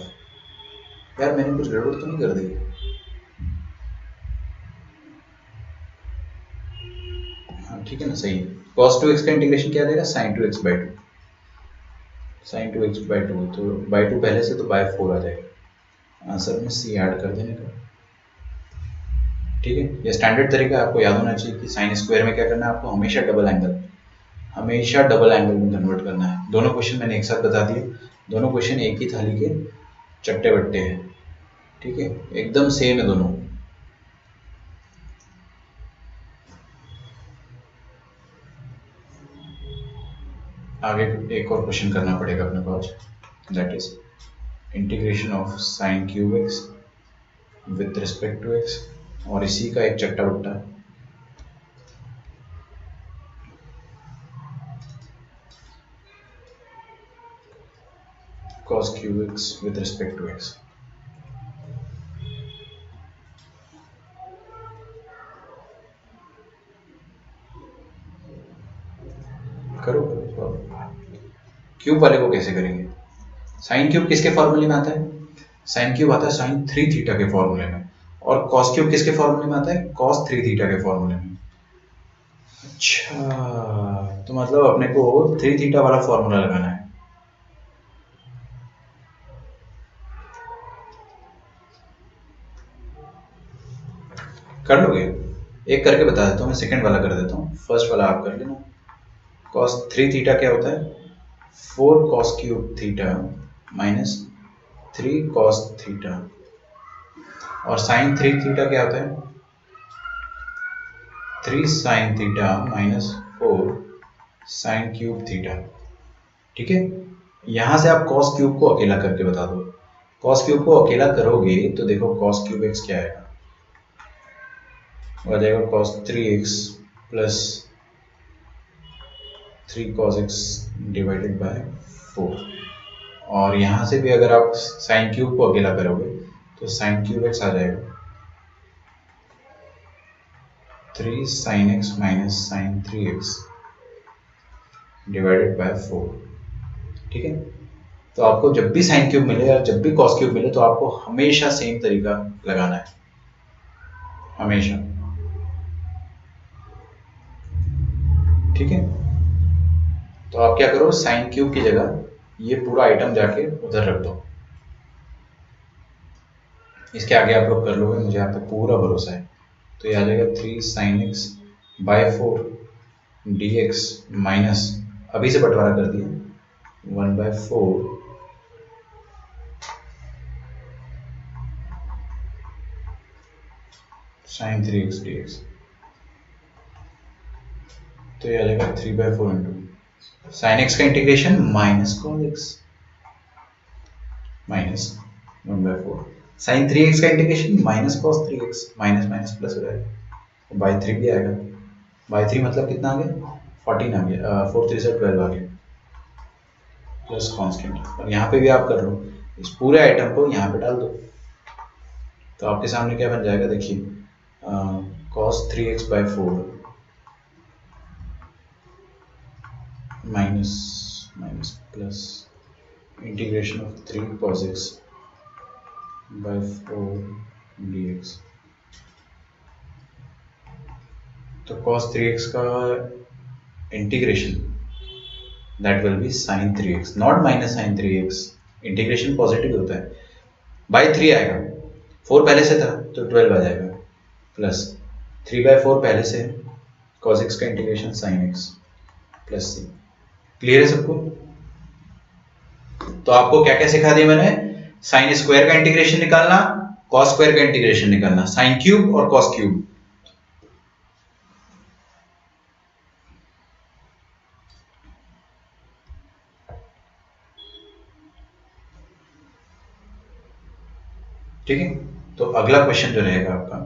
यार मैंने कुछ गड़बड़ तो नहीं कर दी? हाँ ठीक है ना, सही है। cos 2x का इंटीग्रेशन क्या आ जाएगा? sin 2x by two. sin 2x by two, तो बाई टू पहले से तो बाई 4 आ जाएगा आंसर में c ऐड कर देने का। ठीक है, ये स्टैंडर्ड तरीका है, आपको याद होना चाहिए कि साइन स्क्वायर में क्या करना है, आपको हमेशा डबल एंगल में कन्वर्ट करना है। दोनों क्वेश्चन मैंने एक साथ बता दिए, दोनों क्वेश्चन एक ही थाली के चट्टे बट्टे हैं। ठीक है, एकदम सेम है दोनों। आगे एक और क्वेश्चन करना पड़ेगा अपने को आज, that is integration of sine cube x with respect to x, और इसी का एक चट्टा बट्टा है cos cube x with respect to x. करो क्यूब वाले को कैसे करेंगे? साइन क्यूब किसके फॉर्मूले में आता है? साइन क्यूब आता है साइन 3 थीटा के फॉर्मूले में, और कॉस क्यूब किसके फॉर्मूले में आता है? कॉस 3 थीटा के फॉर्मूले में। अच्छा, तो मतलब अपने को 3 थीटा वाला फॉर्मूला लगाना है। कर लोगे? एक करके बता देता हूँ, मैं सेकंड वाला कर देता हूँ, फर्स्ट वाला आप कर लेना। कॉस 3 थीटा क्या होता है? 4 cos cube theta minus 3 cos theta, और साइन 3 थीटा क्या होता है? 3 sine theta minus 4 sine cube theta. ठीक है, यहां से आप कॉस क्यूब को अकेला करके बता दो। कॉस क्यूब को अकेला करोगे तो देखो कॉस क्यूब एक्स क्या आएगा, हो जाएगा cos 3x plus 3 cos x divided by 4। और यहाँ से भी अगर आप साइन क्यूब को अकेला करोगे तो साइन क्यूब एक्स आ जाएगा 3 sine x minus sine 3x divided by 4। ठीक है, तो आपको जब भी साइन क्यूब मिले या जब भी कॉस क्यूब मिले तो आपको हमेशा सेम तरीका लगाना है, हमेशा। ठीक है, तो आप क्या करो, साइन क्यूब की जगह ये पूरा आइटम जाके उधर रख दो। इसके आगे आप लोग कर लोगे, मुझे आप पे पूरा भरोसा है। तो ये आ जाएगा 3 sine x by 4 d x minus, अभी से बंटवारा कर दिया, 1/4 साइन 3x dx। तो ये आ जाएगा 3/4 इंटू साइन एक्स का integration minus cos x minus 1/4 sine 3x का integration minus cos 3x, minus minus plus हो जाएगा, बाई 3 भी आएगा। बाई 3 मतलब कितना आ गया? 14 आ गया, 4 3 से 12 आ गया, प्लस कांस्टेंट। और यहाँ पे भी आप कर लो, इस पूरे आइटम को यहाँ पे डाल दो, तो आपके सामने क्या बन जाएगा देखिए, cos 3x/4 minus minus plus integration of 3 cos x/4 dx। तो cos 3x का integration that will B sin 3x, not minus sin 3x। Integration positive होता है, बाई 3 आएगा, 4 पहले से था तो 12 आ जाएगा, प्लस 3/4 पहले से है, cos x का integration sin x plus c। Clear है सबको? तो आपको क्या क्या सिखा दिया मैंने? साइन स्क्वायर का इंटीग्रेशन निकालना, कॉस स्क्वायर का इंटीग्रेशन निकालना, साइन क्यूब और कॉस क्यूब। ठीक है, तो अगला क्वेश्चन जो रहेगा आपका,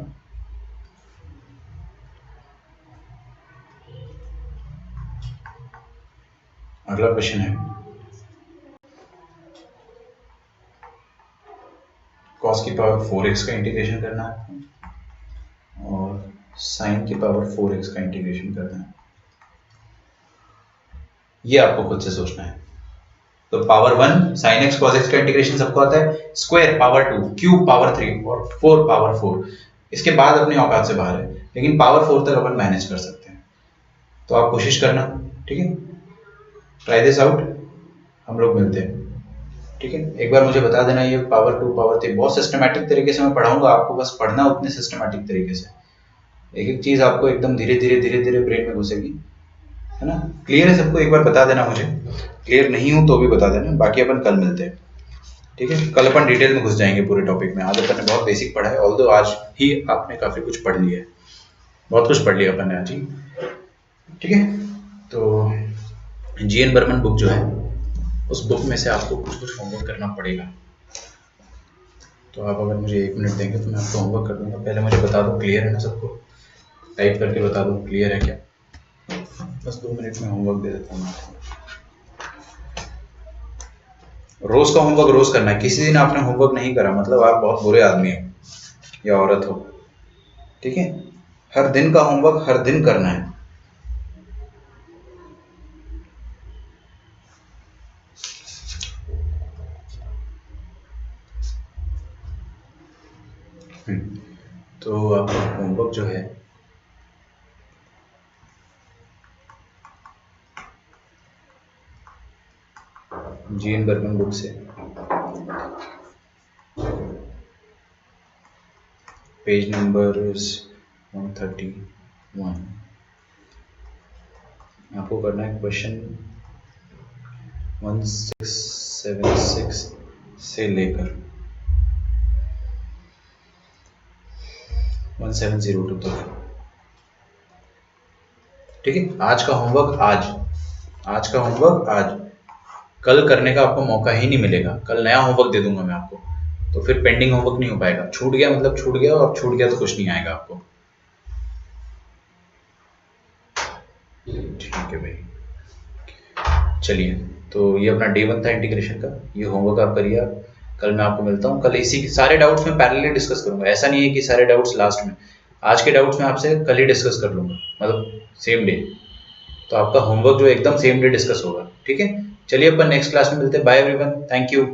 अगला क्वेश्चन है cos की पावर 4x का इंटीग्रेशन करना है और sin की पावर 4x का इंटीग्रेशन करना है। ये आपको खुद से सोचना है। तो power 1 sin x cos x का इंटीग्रेशन सबको आता है, स्क्वायर पावर 2, क्यूब पावर 3 और 4 पावर 4। इसके बाद अपनी औकात से बाहर है, लेकिन पावर 4 तक अपन मैनेज कर सकते हैं। तो आप कोशिश करना, ठीक है, ट्राई दिस आउट, हम लोग मिलते हैं, ठीक है। एक बार मुझे बता देना ये पावर 2 पावर 3 बहुत सिस्टमैटिक तरीके से मैं पढ़ाऊंगा आपको, बस पढ़ना उतने सिस्टमैटिक तरीके से, एक एक चीज आपको एकदम धीरे धीरे ब्रेन में घुसेगी, है ना। क्लियर है सबको? एक बार बता देना मुझे, क्लियर नहीं हूं तो भी बता देना, बाकी अपन कल मिलते हैं, ठीक है। कल अपन डिटेल में घुस जाएंगे पूरे टॉपिक में। आज अपन ने बहुत बेसिक पढ़ा है, ऑल्दो आज ही आपने काफी कुछ पढ़ लिया है, बहुत कुछ पढ़ लिया अपन ने आज ही, ठीक है। तो जीएन बर्मन बुक जो है, उस बुक में से आपको कुछ कुछ होमवर्क करना पड़ेगा। तो आप अगर मुझे 1 मिनट देंगे तो मैं आपको होमवर्क कर दूंगा। पहले मुझे बता दो क्लियर है ना सबको, टाइप करके बता दो क्लियर है क्या। बस 2 मिनट में होमवर्क दे देता हूँ आपको। रोज का होमवर्क रोज करना है, किसी दिन आपने होमवर्क नहीं करा मतलब आप बहुत बुरे आदमी हो या औरत हो, ठीक है। हर दिन का होमवर्क हर दिन करना है। तो आपका होमवर्क जो है जीएन बर्मन बुक से पेज नंबर 131 आपको करना है क्वेश्चन 1676 से लेकर 1702 तक, ठीक है। आज का होमवर्क आज का होमवर्क आज, कल करने का आपको मौका ही नहीं मिलेगा। कल नया होमवर्क दे दूंगा मैं आपको, तो फिर पेंडिंग होमवर्क नहीं हो पाएगा। छूट गया मतलब छूट गया, और छूट गया तो कुछ नहीं आएगा आपको, ठीक है भाई। चलिए, तो ये अपना डे 1 था इंटीग्रेशन का, ये होमवर्क आप करिए। आप कल मैं आपको मिलता हूँ, कल इसी सारे डाउट्स में पैरेलली डिस्कस करूंगा। ऐसा नहीं है कि सारे डाउट्स लास्ट में, आज के डाउट्स में आपसे कल ही डिस्कस कर लूंगा, मतलब सेम डे। तो आपका होमवर्क जो एकदम सेम डे डिस्कस होगा, ठीक है। चलिए अपन नेक्स्ट क्लास में मिलते हैं। Bye everyone, thank you.